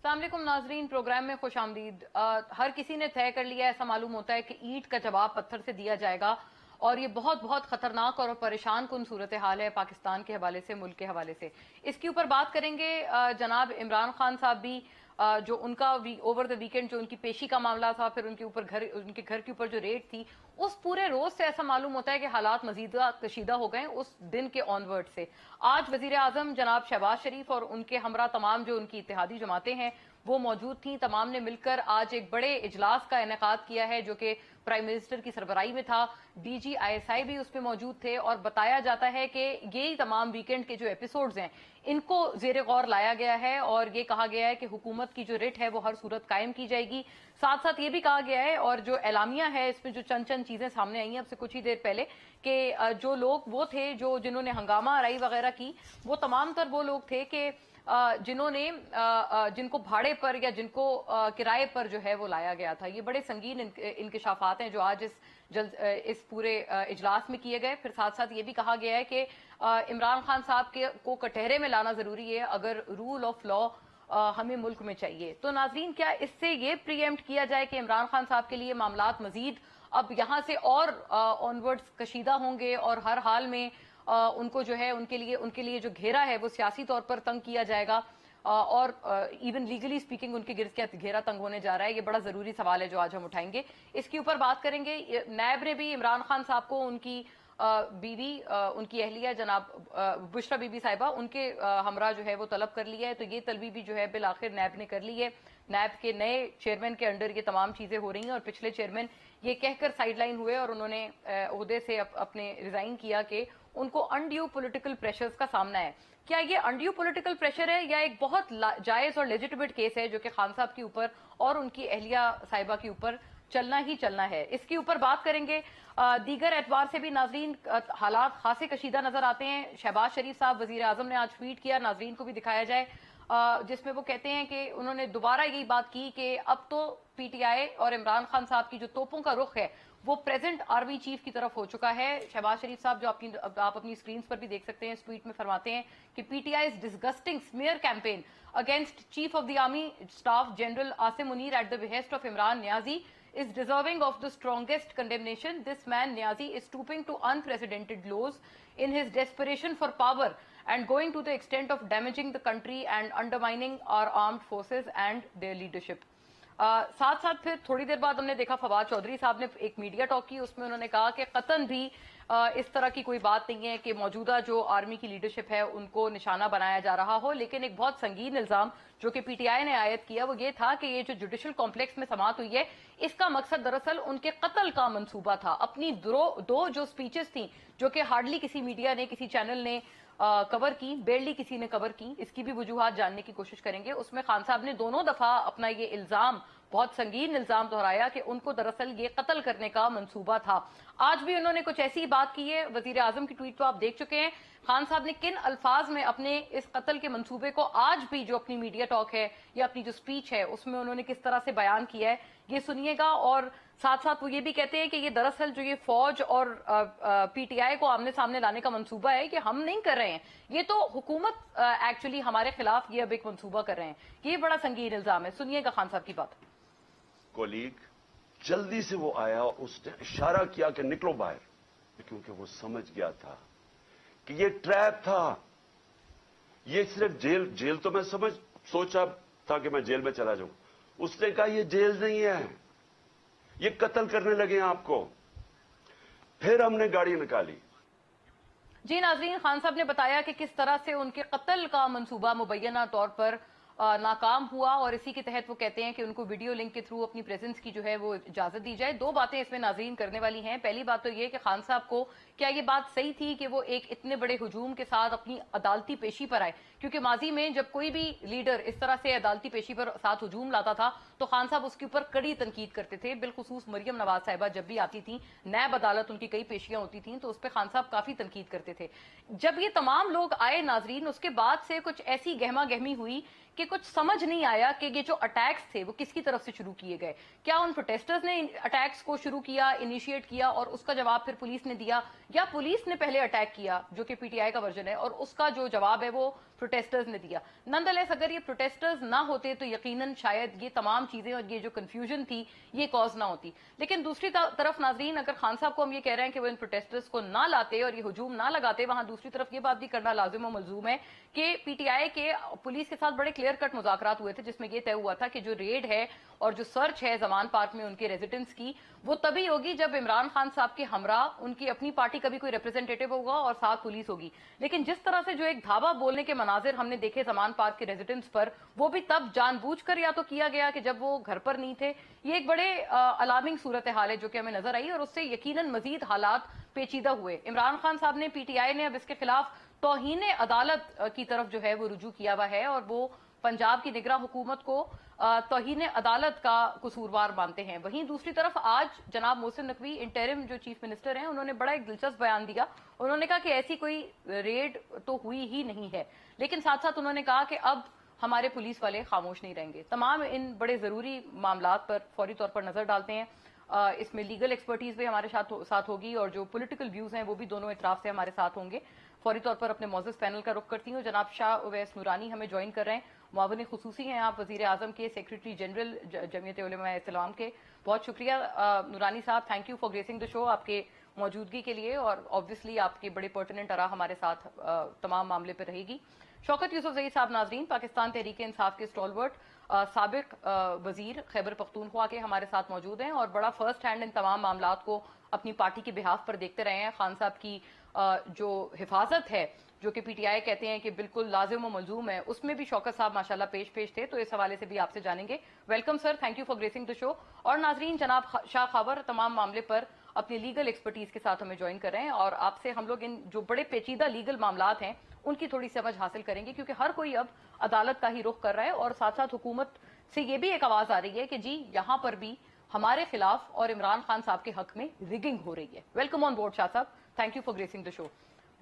السلام علیکم ناظرین، پروگرام میں خوش آمدید۔ ہر کسی نے طے کر لیا، ایسا معلوم ہوتا ہے کہ اینٹ کا جواب پتھر سے دیا جائے گا، اور یہ بہت بہت خطرناک اور پریشان کن صورتحال ہے پاکستان کے حوالے سے، ملک کے حوالے سے۔ اس کے اوپر بات کریں گے۔ جناب عمران خان صاحب بھی جو ان کا اوور دا ویکینڈ جو ان کی پیشی کا معاملہ تھا، پھر ان کے گھر کے اوپر جو ریڈ تھی، اس پورے روز سے ایسا معلوم ہوتا ہے کہ حالات مزید کشیدہ ہو گئے اس دن کے آن ورڈ سے۔ آج وزیر اعظم جناب شہباز شریف اور ان کے ہمراہ تمام جو ان کی اتحادی جماعتیں ہیں وہ موجود تھیں۔ تمام نے مل کر آج ایک بڑے اجلاس کا انعقاد کیا ہے جو کہ پرائم منسٹر کی سربراہی میں تھا۔ D G I S I بھی اس میں موجود تھے، اور بتایا جاتا ہے کہ یہی تمام ویکینڈ کے جو ایپیسوڈز ہیں ان کو زیر غور لایا گیا ہے، اور یہ کہا گیا ہے کہ حکومت کی جو رٹ ہے وہ ہر صورت قائم کی جائے گی۔ ساتھ ساتھ یہ بھی کہا گیا ہے، اور جو اعلامیہ ہے اس میں جو چند چیزیں سامنے آئی ہیں اب سے کچھ ہی دیر پہلے، کہ جو لوگ وہ تھے جنہوں نے ہنگامہ آرائی وغیرہ کی، وہ تمام تر وہ لوگ تھے کہ جن کو بھاڑے پر یا جن کو کرائے پر جو ہے وہ لایا گیا تھا۔ یہ بڑے سنگین انکشافات ہیں جو آج اس پورے اجلاس میں کیے گئے۔ پھر ساتھ ساتھ یہ بھی کہا گیا ہے کہ عمران خان صاحب کو کٹہرے میں لانا ضروری ہے اگر رول آف لا ہمیں ملک میں چاہیے۔ تو ناظرین، کیا اس سے یہ پری ایمپٹ کیا جائے کہ عمران خان صاحب کے لیے معاملات مزید اب یہاں سے اور آن ورڈز کشیدہ ہوں گے، اور ہر حال میں ان کو جو ہے ان کے لیے جو گھیرا ہے وہ سیاسی طور پر تنگ کیا جائے گا، اور ایون لیگلی سپیکنگ ان کے گرد کیا گھیرا تنگ ہونے جا رہا ہے؟ یہ بڑا ضروری سوال ہے جو آج ہم اٹھائیں گے۔ اس کے اوپر بات کریں گے۔ نیب نے بھی عمران خان صاحب کو ان کی بیوی، ان کی اہلیہ جناب بشرا بی بی صاحبہ، ان کے ہمراہ جو ہے وہ طلب کر لیا ہے۔ تو یہ طلبی بھی جو ہے بالآخر نیب نے کر لی ہے۔ نیب کے نئے چیئرمین کے انڈر یہ تمام چیزیں ہو رہی ہیں، اور پچھلے چیئرمین یہ کہہ کر سائیڈ لائن ہوئے اور انہوں نے عہدے سے اپنے ریزائن کیا کہ ان کو انڈیو پولیٹیکل پریشرز کا سامنا ہے۔ کیا یہ انڈیو پولیٹیکل پریشر ہے یا ایک بہت جائز اور لیجٹمیٹ کیس ہے جو کہ خان صاحب کے اوپر اور ان کی اہلیہ صاحبہ کے اوپر چلنا ہی چلنا ہے؟ اس کے اوپر بات کریں گے۔ دیگر اعتبار سے بھی ناظرین حالات خاصے کشیدہ نظر آتے ہیں۔ شہباز شریف صاحب وزیر اعظم نے آج ٹویٹ کیا، ناظرین کو بھی دکھایا جائے، جس میں وہ کہتے ہیں کہ انہوں نے دوبارہ یہی بات کی کہ اب تو پی ٹی آئی اور عمران خان صاحب کی جو توپوں کا رخ ہے وہ پریزنٹ آرمی چیف کی طرف ہو چکا ہے۔ شہباز شریف صاحب جو آپ اپنی سکرینز پر بھی دیکھ سکتے ہیں، اس ٹویٹ میں فرماتے ہیں کہ P T I disgusting smear campaign against chief of the army staff general Asim Munir at the behest of Imran Niazi is deserving of the strongest condemnation. This man Niazi is stooping to unprecedented lows in his desperation for power and going to the extent of damaging the country and undermining our armed forces and their leadership. ساتھ ساتھ پھر تھوڑی دیر بعد ہم نے دیکھا فواد چودھری صاحب نے ایک میڈیا ٹاک کی، اس میں انہوں نے کہا کہ قطعاً بھی اس طرح کی کوئی بات نہیں ہے کہ موجودہ جو آرمی کی لیڈرشپ ہے ان کو نشانہ بنایا جا رہا ہو، لیکن ایک بہت سنگین الزام جو کہ پی ٹی آئی نے عائد کیا وہ یہ تھا کہ یہ جو جوڈیشل کمپلیکس میں سماعت ہوئی ہے اس کا مقصد دراصل ان کے قتل کا منصوبہ تھا۔ اپنی دو جو سپیچز تھیں جو کہ ہارڈلی کسی میڈیا نے، کسی چینل نے کور کی، بیرلی کسی نے کور کی، اس کی بھی وجوہات جاننے کی کوشش کریں گے۔ اس میں خان صاحب نے دونوں دفعہ اپنا یہ الزام، بہت سنگین الزام دہرایا کہ ان کو دراصل یہ قتل کرنے کا منصوبہ تھا۔ آج بھی انہوں نے کچھ ایسی بات کی ہے، وزیر اعظم کی ٹویٹ تو آپ دیکھ چکے ہیں۔ خان صاحب نے کن الفاظ میں اپنے اس قتل کے منصوبے کو آج بھی جو اپنی میڈیا ٹاک ہے یا اپنی جو سپیچ ہے اس میں انہوں نے کس طرح سے بیان کیا ہے، یہ سنیے گا۔ اور ساتھ ساتھ وہ یہ بھی کہتے ہیں کہ یہ دراصل جو یہ فوج اور پی ٹی آئی کو آمنے سامنے لانے کا منصوبہ ہے کہ ہم نہیں کر رہے ہیں، یہ تو حکومت ایکچولی ہمارے خلاف یہ اب ایک منصوبہ کر رہے ہیں۔ یہ بڑا سنگین الزام ہے، سنیے گا خان صاحب کی بات۔ کولیگ جلدی سے وہ آیا، اس نے اشارہ کیا کہ نکلو باہر، کیونکہ وہ سمجھ گیا تھا کہ یہ ٹریپ تھا۔ یہ صرف جیل تو میں سوچا تھا کہ میں جیل میں چلا جاؤں، اس نے کہا یہ جیل نہیں ہے، یہ قتل کرنے لگے ہیں آپ کو۔ پھر ہم نے گاڑی نکالی۔ جی ناظرین، خان صاحب نے بتایا کہ کس طرح سے ان کے قتل کا منصوبہ مبینہ طور پر ناکام ہوا، اور اسی کے تحت وہ کہتے ہیں کہ ان کو ویڈیو لنک کے تھرو اپنی پریزنس کی جو ہے وہ اجازت دی جائے۔ دو باتیں اس میں ناظرین کرنے والی ہیں۔ پہلی بات تو یہ کہ خان صاحب کو کیا یہ بات صحیح تھی کہ وہ ایک اتنے بڑے ہجوم کے ساتھ اپنی عدالتی پیشی پر آئے؟ کیونکہ ماضی میں جب کوئی بھی لیڈر اس طرح سے عدالتی پیشی پر ساتھ ہجوم لاتا تھا تو خان صاحب اس کے اوپر کڑی تنقید کرتے تھے، بالخصوص مریم نواز صاحبہ جب بھی آتی تھیں، نیب عدالت ان کی کئی پیشیاں ہوتی تھیں تو اس پہ خان صاحب کافی تنقید کرتے تھے۔ جب یہ تمام لوگ آئے ناظرین، اس کے بعد سے کچھ ایسی گہما گہمی ہوئی کہ कुछ समझ नहीं आया कि ये जो अटैक्स थे वो किसकी तरफ से शुरू किए गए। क्या उन प्रोटेस्टर्स ने अटैक्स को शुरू किया, इनिशिएट किया और उसका जवाब फिर पुलिस ने दिया, या पुलिस ने पहले अटैक किया जो कि पीटीआई का वर्जन है और उसका जो जवाब है वो प्रोटेस्टर्स ने दिया। नंदलेस अगर ये प्रोटेस्टर्स ना होते तो यकीनन शायद ये तमाम चीजें और ये जो कंफ्यूजन थी ये कॉज ना होती। लेकिन दूसरी तरफ नाजरीन, अगर खान साहब को हम ये कह रहे हैं कि वो इन प्रोटेस्टर्स को ना लाते और ये हुजूम ना लगाते, वहां दूसरी तरफ ये बात भी करना लाजिम और मलजूम है कि पीटीआई के पुलिस के साथ बड़े क्लियर कट मुज़ाकरात हुए थे जिसमें यह तय हुआ था कि जो रेड है और जो सर्च है जमान पार्क में उनके रेजिडेंट्स की, वो तभी होगी जब इमरान खान साहब के हमरा उनकी अपनी पार्टी का भी कोई रिप्रेजेंटेटिव होगा और साथ पुलिस होगी। लेकिन जिस तरह से जो एक धावा बोलने के मनाजिर हमने देखे जमान पार्क के रेजिडेंट्स पर, वो भी तब जानबूझकर या तो किया गया कि जब वो घर पर नहीं थे। ये एक बड़े अलार्मिंग सूरत हाल है जो कि हमें नजर आई और उससे यकीनन मजीद हालात पेचीदा हुए। इमरान खान साहब ने, पीटीआई ने अब इसके खिलाफ तौहीन अदालत की तरफ जो है वो रुजू किया हुआ है और वो पंजाब की निगरान हुकूमत को तौहीन अदालत का कसूरवार मानते हैं। वहीं दूसरी तरफ आज जनाब मोहसिन नकवी इंटरिम जो चीफ मिनिस्टर हैं, उन्होंने बड़ा एक दिलचस्प बयान दिया। उन्होंने कहा कि ऐसी कोई रेड तो हुई ही नहीं है, लेकिन साथ साथ उन्होंने कहा कि अब हमारे पुलिस वाले खामोश नहीं रहेंगे। तमाम इन बड़े जरूरी मामलात पर फौरी तौर पर नजर डालते हैं। इसमें लीगल एक्सपर्टीज भी हमारे साथ होगी और जो पॉलिटिकल व्यूज हैं वो भी दोनों इतराफ से हमारे साथ होंगे। फौरी तौर पर अपने मौजूद पैनल का रुख करती हूँ। जनाब शाह उवैस नूरानी हमें ज्वाइन कर रहे हैं, मुआविन खुसूसी हैं आप वजीर आजम के, सेक्रेटरी जनरल जमीयत उलमा इस्लाम के। बहुत शुक्रिया नूरानी साहब, thank you for gracing the show, आपके मौजूदगी के लिए, और ऑब्वियसली आपकी बड़ी पर्टिनेंट आरा हमारे साथ तमाम मामले पर रहेगी। शौकत यूसुफजई साहब नाजरीन, पाकिस्तान तहरीक इंसाफ के स्टॉलवर्ट साबिक वजीर खैबर पख्तूनख्वा के हमारे साथ मौजूद हैं और बड़ा फर्स्ट हैंड इन तमाम मामलात को अपनी पार्टी के बिहाफ पर देखते रहे हैं। खान साहब की जो हिफाजत है जो कि पीटीआई कहते हैं कि बिल्कुल लाजिम और मलजूम है, उसमें भी शौकत साहब माशाल्लाह पेश थे, तो इस हवाले से भी आपसे जानेंगे। Welcome sir, thank you for gracing the show. और नाजरीन, जनाब शाह खबर तमाम मामले पर अपने लीगल एक्सपर्टीज के साथ हमें ज्वाइन कर रहे हैं और आपसे हम लोग इन जो बड़े पेचीदा लीगल मामलात हैं उनकी थोड़ी समझ हासिल करेंगे, क्योंकि हर कोई अब अदालत का ही रुख कर रहा है और साथ साथ हुकूमत से ये भी एक आवाज आ रही है कि जी यहां पर भी हमारे खिलाफ और इमरान खान साहब के हक में रिगिंग हो रही है। वेलकम ऑन बोर्ड शाह साहब, thank you for gracing the show.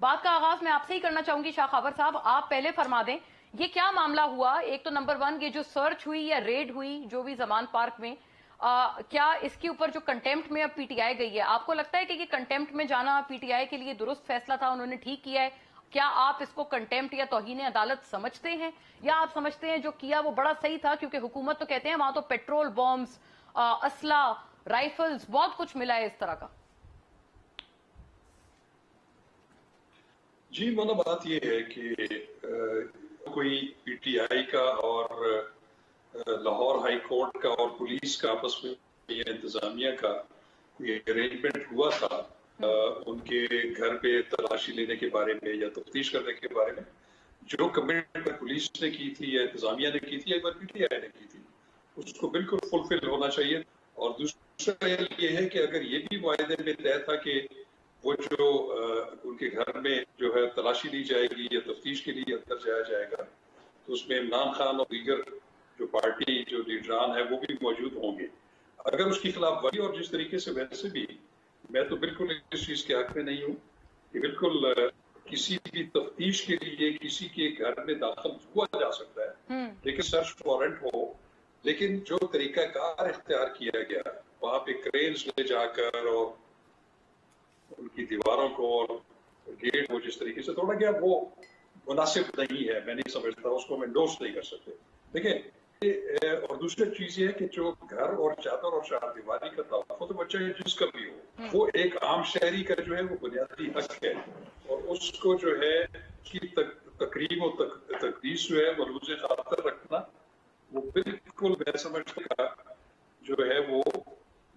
बात का आगाज मैं आपसे ही करना चाहूंगी शाह खबर साहब, आप पहले फरमा दें ये क्या मामला हुआ। एक तो नंबर वन, ये जो सर्च हुई या रेड हुई जो भी जमान पार्क में, क्या इसके ऊपर जो कंटेम्प्ट में अब पीटीआई गई है, आपको लगता है कि ये कंटेम्प्ट में जाना पीटीआई के लिए दुरुस्त फैसला था, उन्होंने ठीक किया है? क्या आप इसको कंटेम्प्ट या तौहीन अदालत समझते हैं, या आप समझते हैं जो किया वो बड़ा सही था? क्योंकि हुकूमत तो कहते हैं वहां तो पेट्रोल बॉम्ब्स, असला, राइफल्स, बहुत कुछ मिला है इस तरह का। जी, मतलब बात यह है कि कोई पीटीआई का और लाहौर हाई कोर्ट का और पुलिस का आपस में या इंतजामिया का ये अरेंजमेंट हुआ था उनके घर पे तलाशी लेने के बारे में या तफ्तीश करने के बारे में, जो कमिटमेंट पुलिस ने की थी या इंतजामिया ने की थी, एक बार पीटीआई ने की थी, उसको बिल्कुल फुलफिल होना चाहिए। और दूसरा ये है कि अगर ये भी वायदे में तय था कि वो जो उनके घर में जो है तलाशी ली जाएगी या तफ्तीश के लिए अंदर जाया जाएगा, तो उसमें इमरान खान और दीगर जो पार्टी जो लीडरान है वो भी मौजूद होंगे। अगर उसकी खिलाफ वर्जी, और जिस तरीके से वैसे भी मैं तो बिल्कुल इस चीज के हक में नहीं हूँ कि बिल्कुल किसी भी तफ्तीश के लिए किसी के घर में दाखिल हुआ जा सकता है, लेकिन सर्च वारंट हो, लेकिन जो तरीकाकार इख्तियार किया गया वहां पे क्रेन्स ले जाकर और उनकी दीवारों को और गेट को जिस तरीके से तोड़ा गया वो मुनासिब नहीं है, मैं नहीं समझता, उसको हम एंडोर्स नहीं कर सकते। देखिए, और दूसरी चीज ये है कि जो घर और चादर और चारदीवारी का तहफ़्फ़ुज़, तो बच्चा जिसका भी हो, वो एक आम शहरी का जो है वो बुनियादी हक है और उसको जो है की तकरीम और तकदीस जो है मलूज़ खातर रखना, वो बिल्कुल मैं समझता जो है वो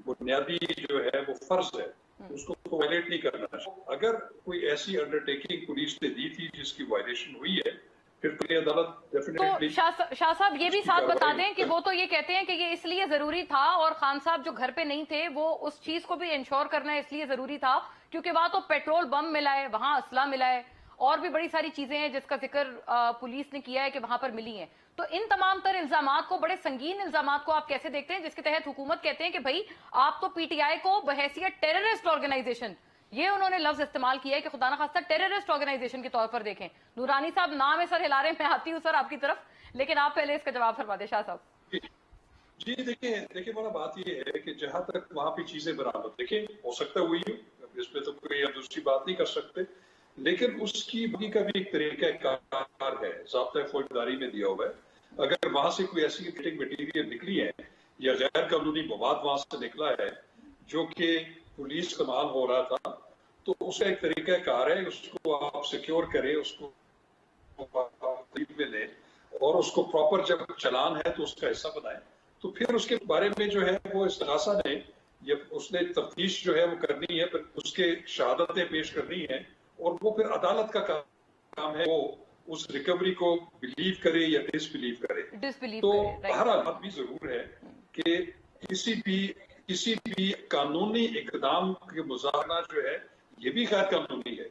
बुनियादी जो है वो फर्ज है, उसको वायलेट नहीं करना चाहिए। अगर कोई ऐसी अंडरटेकिंग पुलिस ने दी थी जिसकी वायलेशन हुई है, फिर तो अदालत डेफिनेटली। तो शाह साहब ये भी साथ बता दें कि वो तो ये कहते हैं कि ये इसलिए जरूरी था और खान साहब जो घर पे नहीं थे वो उस चीज को भी इंश्योर करना इसलिए जरूरी था क्योंकि वहां तो पेट्रोल बम मिला है, वहां असला मिला है और भी बड़ी सारी चीजें हैं जिसका जिक्र पुलिस ने किया है कि वहां पर मिली हैं। तो इन तमाम तर इल्जामात को, बड़े संगीन इल्जामात को आप कैसे देखते हैं जिसके तहत हुकूमत कहते हैं कि भाई आप तो पीटीआई को बहैसियत टेररिस्ट ऑर्गेनाइजेशन یہ انہوں نے لفظ استعمال کیا ہے کہ خدا نخواستہ ٹیررسٹ آرگنائزیشن کے طور پر دیکھیں. نورانی صاحب نام ہے سر ہلا رہے ہیں, میں آتی ہوں سر آپ کی طرف, لیکن آپ پہلے اس کا جواب فرما دیں شاہ صاحب. جی دیکھیں بڑا بات یہ ہے کہ جہاں تک وہاں پہ چیزیں برآمد, دیکھیں ہو سکتا ہے ہوئی ہو, اس پہ تو کوئی دوسری بات نہیں کر سکتے, لیکن اس کی باقی کا بھی ایک طریقہ کار ہے, ضابطۂ فوجداری میں دیا ہوا ہے. اگر وہاں سے کوئی ایسی مٹیریل نکلی ہے یا غیر قانونی مواد وہاں سے نکلا ہے جو کہ پولیس استعمال ہو رہا تھا, تو اس کا ایک طریقہ کار ہے, اس کو آپ سیکیور کریں, اس کو میں لیں اور اس کو پراپر جب چلان ہے تو اس کا حصہ بنائیں, تو پھر اس کے بارے میں جو ہے وہ استغاثہ نے یا اس نے تفتیش جو ہے وہ کرنی ہے, پھر اس کے شہادتیں پیش کرنی ہیں, اور وہ پھر عدالت کا کام ہے وہ اس ریکوری کو بلیو کرے یا ڈس بلیو کرے. تو بہرحال بات بھی ضرور ہے کہ کسی بھی قانونی اقدام کے مظاہرہ جو ہے یہ بھی غیر قانونی ہے.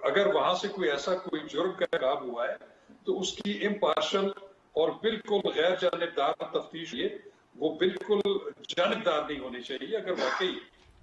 اگر وہاں سے کوئی ایسا کوئی جرم کا کام ہوا ہے تو اس کی امپارشل اور بالکل غیر جانبدار تفتیش, یہ وہ بالکل جانبدار نہیں ہونی چاہیے. اگر واقعی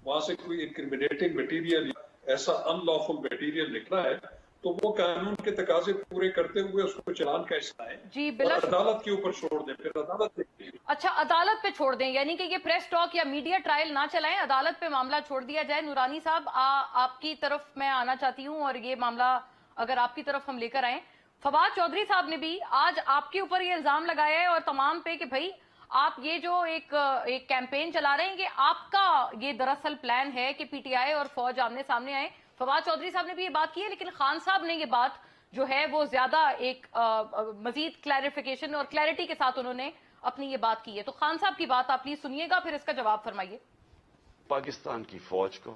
وہاں سے کوئی انکریمنیٹنگ مٹیریل, ایسا ان لافل مٹیریل نکلا ہے, تو وہ قانون کے تقاضے پورے کرتے ہوئے اس کو چلان کا حصہ ہے جی اور عدالت کے اوپر چھوڑ دیں, پھر عدالت دیکھے گی. اچھا, عدالت پہ چھوڑ دیں, یعنی کہ یہ پریس ٹاک یا میڈیا ٹرائل نہ چلائیں, عدالت پہ معاملہ چھوڑ دیا جائے. نورانی صاحب آپ کی طرف میں آنا چاہتی ہوں, اور یہ معاملہ اگر آپ کی طرف ہم لے کر آئیں. فواد چودھری صاحب نے بھی آج آپ کے اوپر یہ الزام لگایا ہے اور تمام پہ کہ بھائی آپ یہ جو ایک کیمپین چلا رہے ہیں, یہ آپ کا یہ دراصل پلان ہے کہ پی ٹی آئی اور فوج آمنے سامنے آئے. فواد چودھری صاحب نے بھی یہ بات کی ہے, لیکن خان صاحب نے یہ بات جو ہے وہ زیادہ ایک مزید کلیریفیکیشن اور کلیئرٹی کے ساتھ انہوں نے اپنی یہ بات کی ہے. تو خان صاحب کی بات آپ پلیز سنیے گا, پھر اس کا جواب فرمائیے. پاکستان کی فوج کو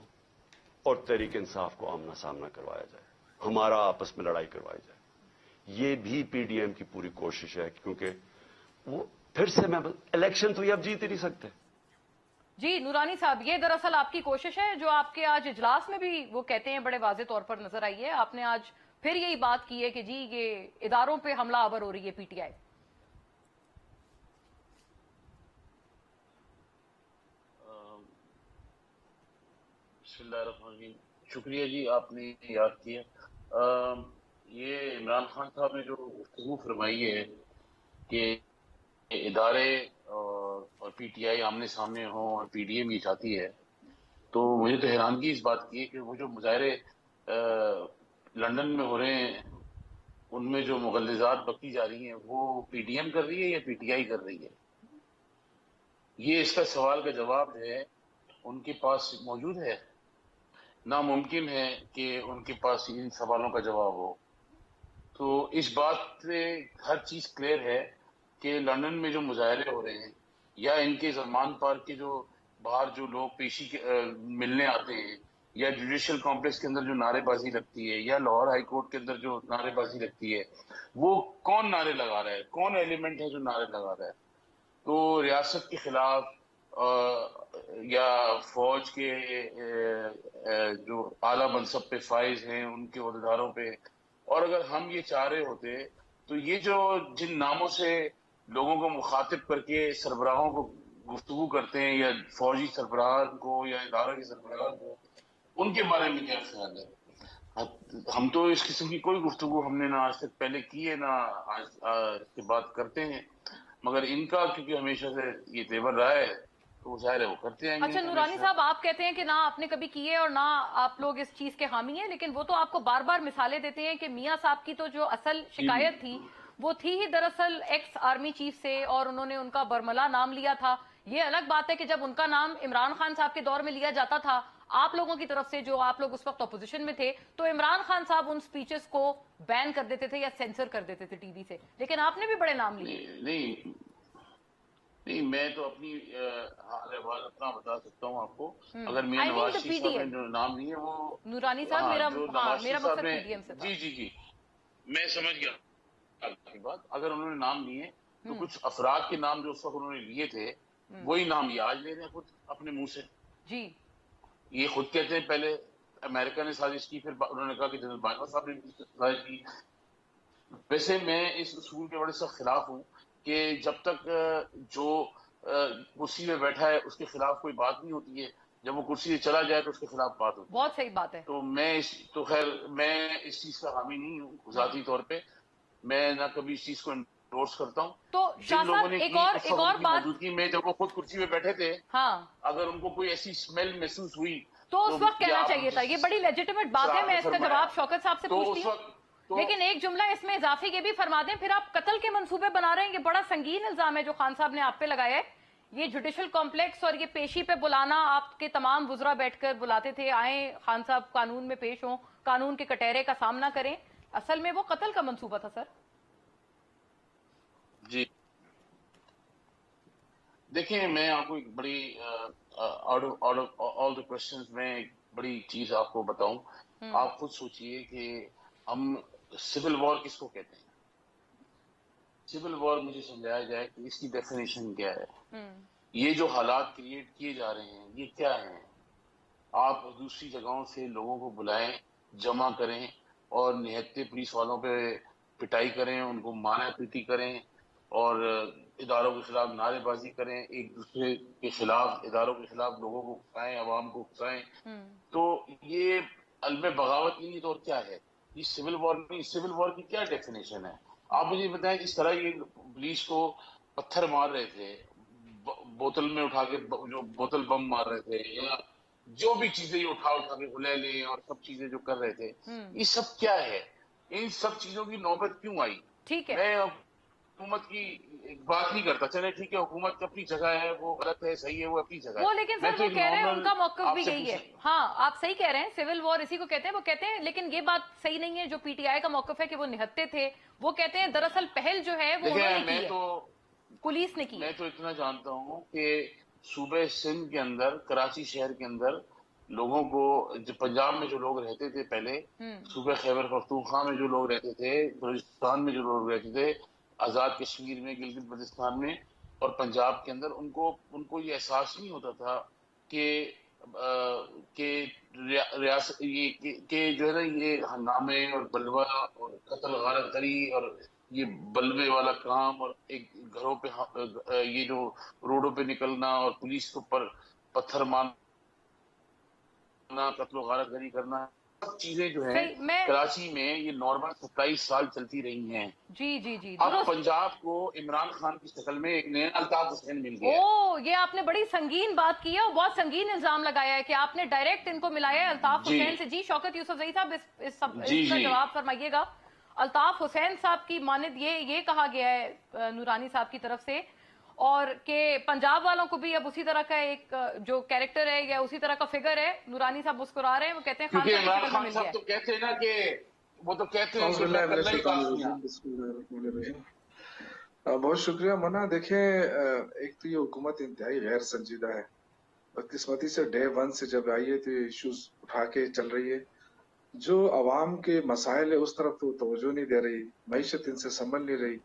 اور تحریک انصاف کو آمنا سامنا کروایا جائے, ہمارا آپس میں لڑائی کروائی جائے, یہ بھی پی ڈی ایم کی پوری کوشش ہے, کیونکہ وہ پھر سے میں الیکشن تو یہ اب جیت ہی نہیں سکتے. جی نورانی صاحب, یہ دراصل آپ کی کوشش ہے جو آپ کے آج اجلاس میں بھی وہ کہتے ہیں بڑے واضح طور پر نظر آئی ہے. آپ نے آج پھر یہی بات کی ہے کہ جی یہ اداروں پہ حملہ آور ہو رہی ہے پی ٹی آئی. بسم اللہ الرحمن الرحیم. شکریہ جی, آپ نے یاد کیا. یہ عمران خان صاحب نے جو گفتگو فرمائی ہے کہ ادارے اور پی ٹی آئی آمنے سامنے ہوں اور پی ڈی ایم یہ چاہتی ہے, تو مجھے تو حیرانگی اس بات کی ہے کہ وہ جو مظاہرے لندن میں ہو رہے ہیں ان میں جو مغلظات بکی جا رہی ہیں وہ پی ڈی ایم کر رہی ہے یا پی ٹی آئی کر رہی ہے. یہ اس کا سوال کا جواب ہے ان کے پاس موجود ہے. ناممکن ہے کہ ان کے پاس ان سوالوں کا جواب ہو. تو اس بات سے ہر چیز کلیئر ہے کہ لندن میں جو مظاہرے ہو رہے ہیں یا ان کے زمان پارک کے جو باہر جو لوگ پیشی ملنے آتے ہیں یا جوڈیشل کمپلیکس کے اندر جو نعرے بازی لگتی ہے یا لاہور ہائی کورٹ کے اندر جو نعرے بازی لگتی ہے, وہ کون نعرے لگا رہا ہے, کون ایلیمنٹ ہے جو نعرے لگا رہا ہے. تو ریاست کے خلاف یا فوج کے جو اعلیٰ منصب پہ فائز ہیں ان کے عہدیداروں پہ, اور اگر ہم یہ چاہ رہے ہوتے تو یہ جو جن ناموں سے لوگوں کو مخاطب کر کے سربراہوں کو گفتگو کرتے ہیں یا فوجی سربراہ کو یا اداروں کے سربراہ کو, ان کے بارے میں کیا خیال ہے. ہم تو اس قسم کی کوئی گفتگو ہم نے نہ آج تک پہلے کی ہے نہ آج کے بات کرتے ہیں, مگر ان کا کیونکہ ہمیشہ سے یہ تیور رہا ہے تو ظاہر ہے وہ کرتے آئیں گے. اچھا نورانی صاحب, آپ کہتے ہیں کہ نہ آپ نے کبھی کیے اور نہ آپ لوگ اس چیز کے حامی ہیں, لیکن وہ تو آپ کو بار بار مثالیں دیتے ہیں کہ میاں صاحب کی تو جو اصل شکایت تھی وہ تھی ہی دراصل ایکس آرمی چیف سے, اور انہوں نے ان کا برملا نام لیا تھا. یہ الگ بات ہے کہ جب ان کا نام عمران خان صاحب کے دور میں لیا جاتا تھا آپ لوگوں کی طرف سے, جو آپ لوگ اس وقت اپوزیشن میں تھے, تو عمران خان صاحب ان سپیچز کو بین کر دیتے تھے یا سینسر کر دیتے تھے ٹی وی سے, لیکن آپ نے بھی بڑے نام لیے. نہیں, میں تو اپنی حال احوال اپنا بتا سکتا ہوں آپ کو. اگر میاں نواز شریف صاحب نے جو نام لیے وہ نورانی صاحب, میرا مقصد پی ڈی ایم سے تھا. جی میں سمجھ گیا آپ کی بات. اگر انہوں نے نام لیے تو کچھ افراد کے نام جو اس وقت انہوں نے لیے تھے وہی نام یہ آج لے رہے ہیں خود اپنے منہ سے. جی یہ خود کہتے ہیں پہلے امریکہ نے سازش کی, پھر انہوں نے کہا کہ جنرل باجوہ صاحب نے سازش کی. ویسے میں اس اصول کے بڑے سخت خلاف ہوں کہ جب تک جو کرسی میں بیٹھا ہے اس کے خلاف کوئی بات نہیں ہوتی ہے جب وہ کرسی سے چلا جائے تو اس کے خلاف بات ہوتی ہے. بہت صحیح بات ہے. تو خیر میں اس چیز کا حامی نہیں ہوں ذاتی طور پہ. میں نہ کبھی اس چیز کو انڈورس کرتا ہوں. تو شاہ جن لوگوں صاحب نے ایک کی اور اس ایک وقت اور ان کی بات. موجودگی میں جب وہ خود کرسی پہ بیٹھے تھے, ہاں, اگر ان کو کوئی ایسی اسمیل محسوس ہوئی تو اس وقت کہنا چاہیے تھا. یہ بڑی لیجیٹیمیٹ بات ہے. میں اس کا جواب شوکت صاحب سے پوچھتی ہوں, لیکن ایک جملہ اس میں اضافی یہ بھی فرما دیں, پھر آپ قتل کے منصوبے بنا رہے ہیں. یہ بڑا سنگین الزام ہے جو خان صاحب نے آپ پہ لگایا ہے. یہ جوڈیشل کمپلیکس اور یہ پیشی پہ بلانا, آپ کے تمام وزراء بیٹھ کر بلاتے تھے, آئیں خان صاحب قانون میں پیش ہوں, قانون کے کٹہرے کا سامنا کریں. اصل میں وہ قتل کا منصوبہ تھا سر. جی دیکھیں, میں آپ کو ایک بڑی out of all the questions میں ایک بڑی چیز آپ کو بتاؤں. آپ خود سوچئے کہ ہم سول وار کس کو کہتے ہیں. سول وار مجھے سمجھایا جائے کہ اس کی ڈیفینیشن کیا ہے. یہ جو حالات کریٹ کیے جا رہے ہیں یہ کیا ہیں. آپ دوسری جگہوں سے لوگوں کو بلائیں, جمع کریں اور نہتے پولیس والوں پہ پٹائی کریں, ان کو مارا پیٹی کریں اور اداروں کے خلاف نعرے بازی کریں, ایک دوسرے کے خلاف اداروں کے خلاف لوگوں کو اکسائیں, عوام کو اکسائیں. تو یہ علم بغاوت نہیں تو اور کیا ہے. یہ سول وار نہیں. سول وار کی کیا ڈیفینیشن ہے. آپ مجھے بتائیں, اس طرح یہ پولیس کو پتھر مار رہے تھے, بوتل میں اٹھا کے جو بوتل بم مار رہے تھے, یا جو بھی چیزیں یہ اٹھا کے غلیلیں اور سب چیزیں جو کر رہے تھے, یہ سب کیا ہے. ان سب چیزوں کی نوبت کیوں آئی. ٹھیک ہے, میں حکومت کی بات نہیں کرتا. چلے ٹھیک ہے, حکومت اپنی جگہ ہے, وہ غلط ہے, صحیح ہے, وہ اپنی جگہ ہے. وہ لیکن میں سر تو وہ ایک کہہ رہے ہیں ان نارمل کا موقف بھی آپ سے یہی ہے. پوچھیں. ہاں, آپ صحیح کہہ رہے ہیں, سول وار اسی کو کہتے ہیں. وہ کہتے ہیں, لیکن یہ بات صحیح نہیں ہے جو پی ٹی آئی کا موقف ہے کہ وہ نہتے تھے. وہ کہتے ہیں دراصل پہل جو ہے وہ انہوں نے کی ہے, پولیس نے کی میں ہے. تو اتنا جانتا ہوں کہ صوبہ سندھ کے اندر, کراچی شہر کے اندر لوگوں کو, جو پنجاب میں جو لوگ رہتے تھے پہلے, صوبہ خیبر پختونخوا میں جو لوگ رہتے تھے, بلوچستان میں جو لوگ رہتے تھے, آزاد کشمیر میں, گلگت بلتستان میں اور پنجاب کے اندر, ان کو یہ احساس نہیں ہوتا تھا کہ ریاست کہ جو ہے نا یہ ہنگامے اور بلوا اور قتل غارت گری اور یہ بلوے والا کام اور ایک گھروں پہ یہ جو روڈوں پہ نکلنا اور پولیس کے اوپر پتھر مارنا, قتل و غارت گری کرنا, سب چیزیں جو ہیں کراچی میں یہ نارمل 27 سال چلتی رہی ہیں. جی جی جی, اب پنجاب کو عمران خان کی شکل میں ایک نیا الطاف حسین مل گیا. یہ آپ نے بڑی سنگین بات کی ہے اور بہت سنگین الزام لگایا ہے کہ آپ نے ڈائریکٹ ان کو ملایا ہے الطاف حسین سے. جی شوکت یوسف زئی صاحب اس کا جواب فرمائیے گا. الطاف حسین صاحب کی مانند یہ کہا گیا ہے نورانی صاحب کی طرف سے, اور کہ پنجاب والوں کو بھی اب اسی طرح کا ایک جو کیریکٹر ہے یا اسی طرح کا فگر ہے. نورانی صاحب مسکرا رہے ہیں, وہ کہتے ہیں خان صاحب کی شکل میں مل گیا. تو کہتے ہیں نا کہ وہ تو کہتے ہیں کہ بہت شکریہ منا. دیکھیں, ایک تو یہ حکومت انتہائی غیر سنجیدہ ہے. بدقسمتی سے ڈے ون سے جب آئی ہے تو یہ ایشوز اٹھا کے چل رہی ہے. جو عوام کے مسائل ہے اس طرف تو توجہ نہیں دے رہی, معیشت ان سے سنبھل نہیں رہی,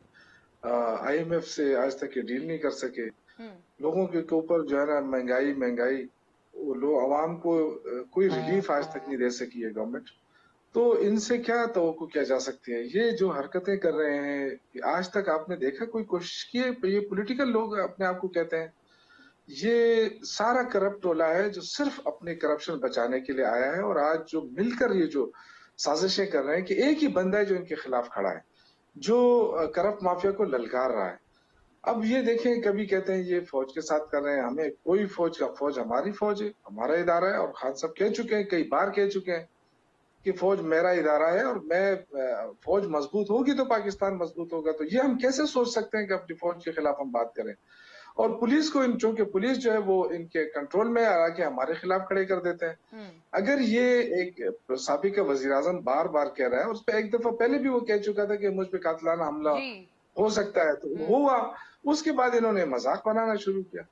آئی ایم ایف سے آج تک یہ ڈیل نہیں کر سکے. لوگوں کے اوپر جو ہے نا مہنگائی, لوگ عوام کو کوئی ریلیف آج تک نہیں دے سکی ہے گورنمنٹ. تو ان سے کیا توقع کیا جا سکتی ہے. یہ جو حرکتیں کر رہے ہیں, آج تک آپ نے دیکھا کوئی کوشش کی ہے. یہ پولیٹیکل لوگ اپنے آپ کو کہتے ہیں, یہ سارا کرپٹ ٹولہ ہے جو صرف اپنے کرپشن بچانے کے لیے آیا ہے. اور آج جو مل کر یہ جو سازشیں کر رہے ہیں کہ ایک ہی بندہ ہے جو ان کے خلاف کھڑا ہے, جو کرپٹ مافیا کو للکار رہا ہے. اب یہ دیکھیں, کبھی کہتے ہیں یہ فوج کے ساتھ کر رہے ہیں, ہمیں کوئی فوج ہماری فوج ہے, ہمارا ادارہ ہے. اور خان صاحب کہہ چکے ہیں, کئی بار کہہ چکے ہیں کہ فوج میرا ادارہ ہے اور میں فوج مضبوط ہوگی تو پاکستان مضبوط ہوگا. تو یہ ہم کیسے سوچ سکتے ہیں کہ اپنی فوج کے خلاف ہم بات کریں. اور پولیس کو, چونکہ پولیس جو ہے وہ ان کے کنٹرول میں آ کے ہمارے خلاف کھڑے کر دیتے ہیں. اگر یہ ایک سابق وزیر اعظم بار بار کہہ رہا ہے, اس پہ ایک دفعہ پہلے بھی وہ کہہ چکا تھا کہ مجھ پہ قاتلانہ حملہ ہو سکتا ہے, تو ہوا. اس کے بعد انہوں نے مذاق بنانا شروع کیا.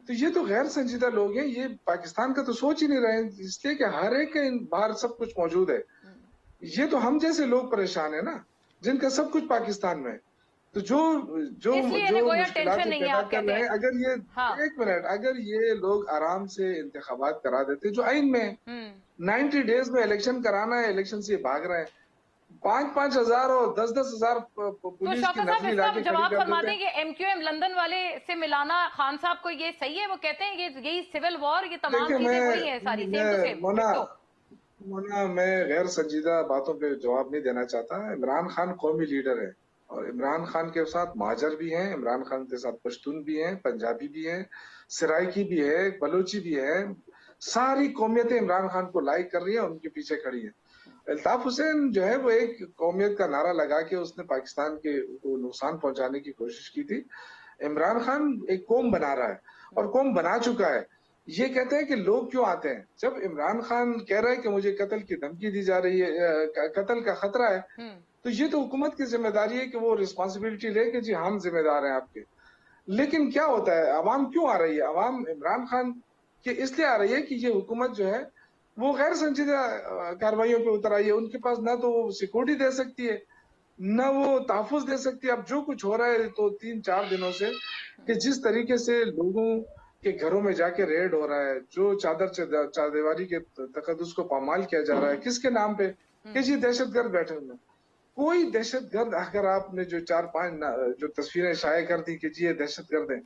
تو یہ تو غیر سنجیدہ لوگ ہیں, یہ پاکستان کا تو سوچ ہی نہیں رہے ہیں, اس لیے کہ ہر ایک کے باہر سب کچھ موجود ہے. یہ تو ہم جیسے لوگ پریشان ہیں نا, جن کا سب کچھ پاکستان میں. تو جو مشکلات پیدا کر رہے ہیں, اگر یہ ایک منٹ, اگر یہ لوگ آرام سے انتخابات کرا دیتے جو آئین میں 90 ڈیز میں الیکشن کرانا ہے, الیکشن سے بھاگ رہے ہیں. 5-5 हजार और 10-10 हजार तो पुलिस की शौकत साहब नफरी इसका लाके खड़ी जवाब कर फरमा देते दें हैं। कि एमक्यूएम लंदन वाले से मिलाना खान साहब को ये सही है? वो कहते हैं ये यही सिविल वॉर, ये तमाम देखिए चीजें वही है सारी, सेम टू सेम। मोना मैं गैर संजीदा बातों पे जवाब नहीं देना चाहता। इमरान खान कौमी लीडर है और इमरान खान के साथ महाजर भी हैं, इमरान खान के साथ पश्तून भी हैं, पंजाबी भी हैं, सराइकी भी है, बलोची भी है। सारी कौमियतें इमरान खान को लाइक कर रही है, उनके पीछे खड़ी है। अल्ताफ हुसैन जो है वो एक कौमियत का नारा लगा के उसने पाकिस्तान के को नुकसान पहुंचाने की कोशिश की थी। इमरान खान एक कौम बना रहा है और कौम बना चुका है। ये कहते हैं कि लोग क्यों आते हैं? जब इमरान खान कह रहा है कि मुझे कत्ल की धमकी दी जा रही है, कत्ल का खतरा है, तो ये तो हुकूमत की जिम्मेदारी है कि वो रिस्पॉन्सिबिलिटी ले कि जी हम जिम्मेदार हैं आपके। लेकिन क्या होता है, अवाम क्यों आ रही है? अवाम इमरान खान के इसलिए आ रही है कि ये हुकूमत जो है वो गैर संजीदा कार्रवाइयों पे उतर आई है। उनके पास ना तो वो सिक्योरिटी दे सकती है, न वो तहफुज दे सकती है। अब जो कुछ हो रहा है तो 3-4 दिनों से कि जिस तरीके से लोगों के घरों में जाके रेड हो रहा है, जो चारदीवारी के तकद्दुस को पामाल किया जा रहा है, किसके नाम पे? कि जी दहशतगर्द बैठे हुए हैं। कोई दहशतगर्द, अगर आपने जो 4-5 जो तस्वीरें शाये कर दी कि जी ये दहशतगर्द है,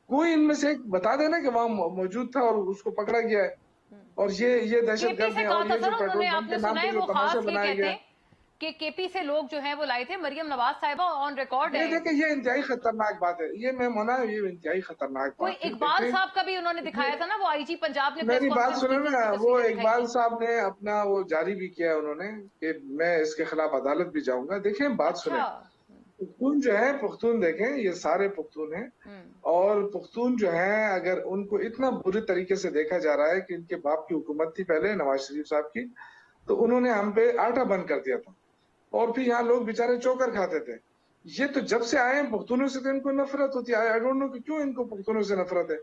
कोई इनमें से एक बता देना कि वहां मौजूद था और उसको पकड़ा गया है और ये दहशतगर्द है और ये जो पेट्रोल पंप के नाम पे जो तमाशा बनाया गया। कि केपी से लोग जो है वो लाए थे, मरियम नवाज साहिबा ऑन रिकॉर्ड है। देखिए ये इंतहाई खतरनाक बात है, ये मैं मना, ये इंतहाई खतरनाक कोई बात है। इकबाल साहब का भी उन्होंने दिखाया था ना, वो आईजी पंजाब ने मेरी बात सुनो ना, वो इकबाल साहब ने अपना वो जारी भी किया उन्होंने कि मैं इसके खिलाफ अदालत भी जाऊंगा। देखिए बात सुने, पुख्तून जो है, पुख्तून देखें, ये सारे पुख्तून हैं और पुख्तून जो है अगर उनको इतना बुरी तरीके से देखा जा रहा है कि इनके बाप की हुकूमत थी पहले नवाज शरीफ साहब की, तो उन्होंने हम पे आटा बंद कर दिया था और फिर यहाँ लोग बेचारे चोकर खाते थे। ये तो जब से आए हैं पुख्तूनों से तो इनको नफरत होती है। आई डोंट नो कि क्यों इनको पुख्तूनों से नफरत है।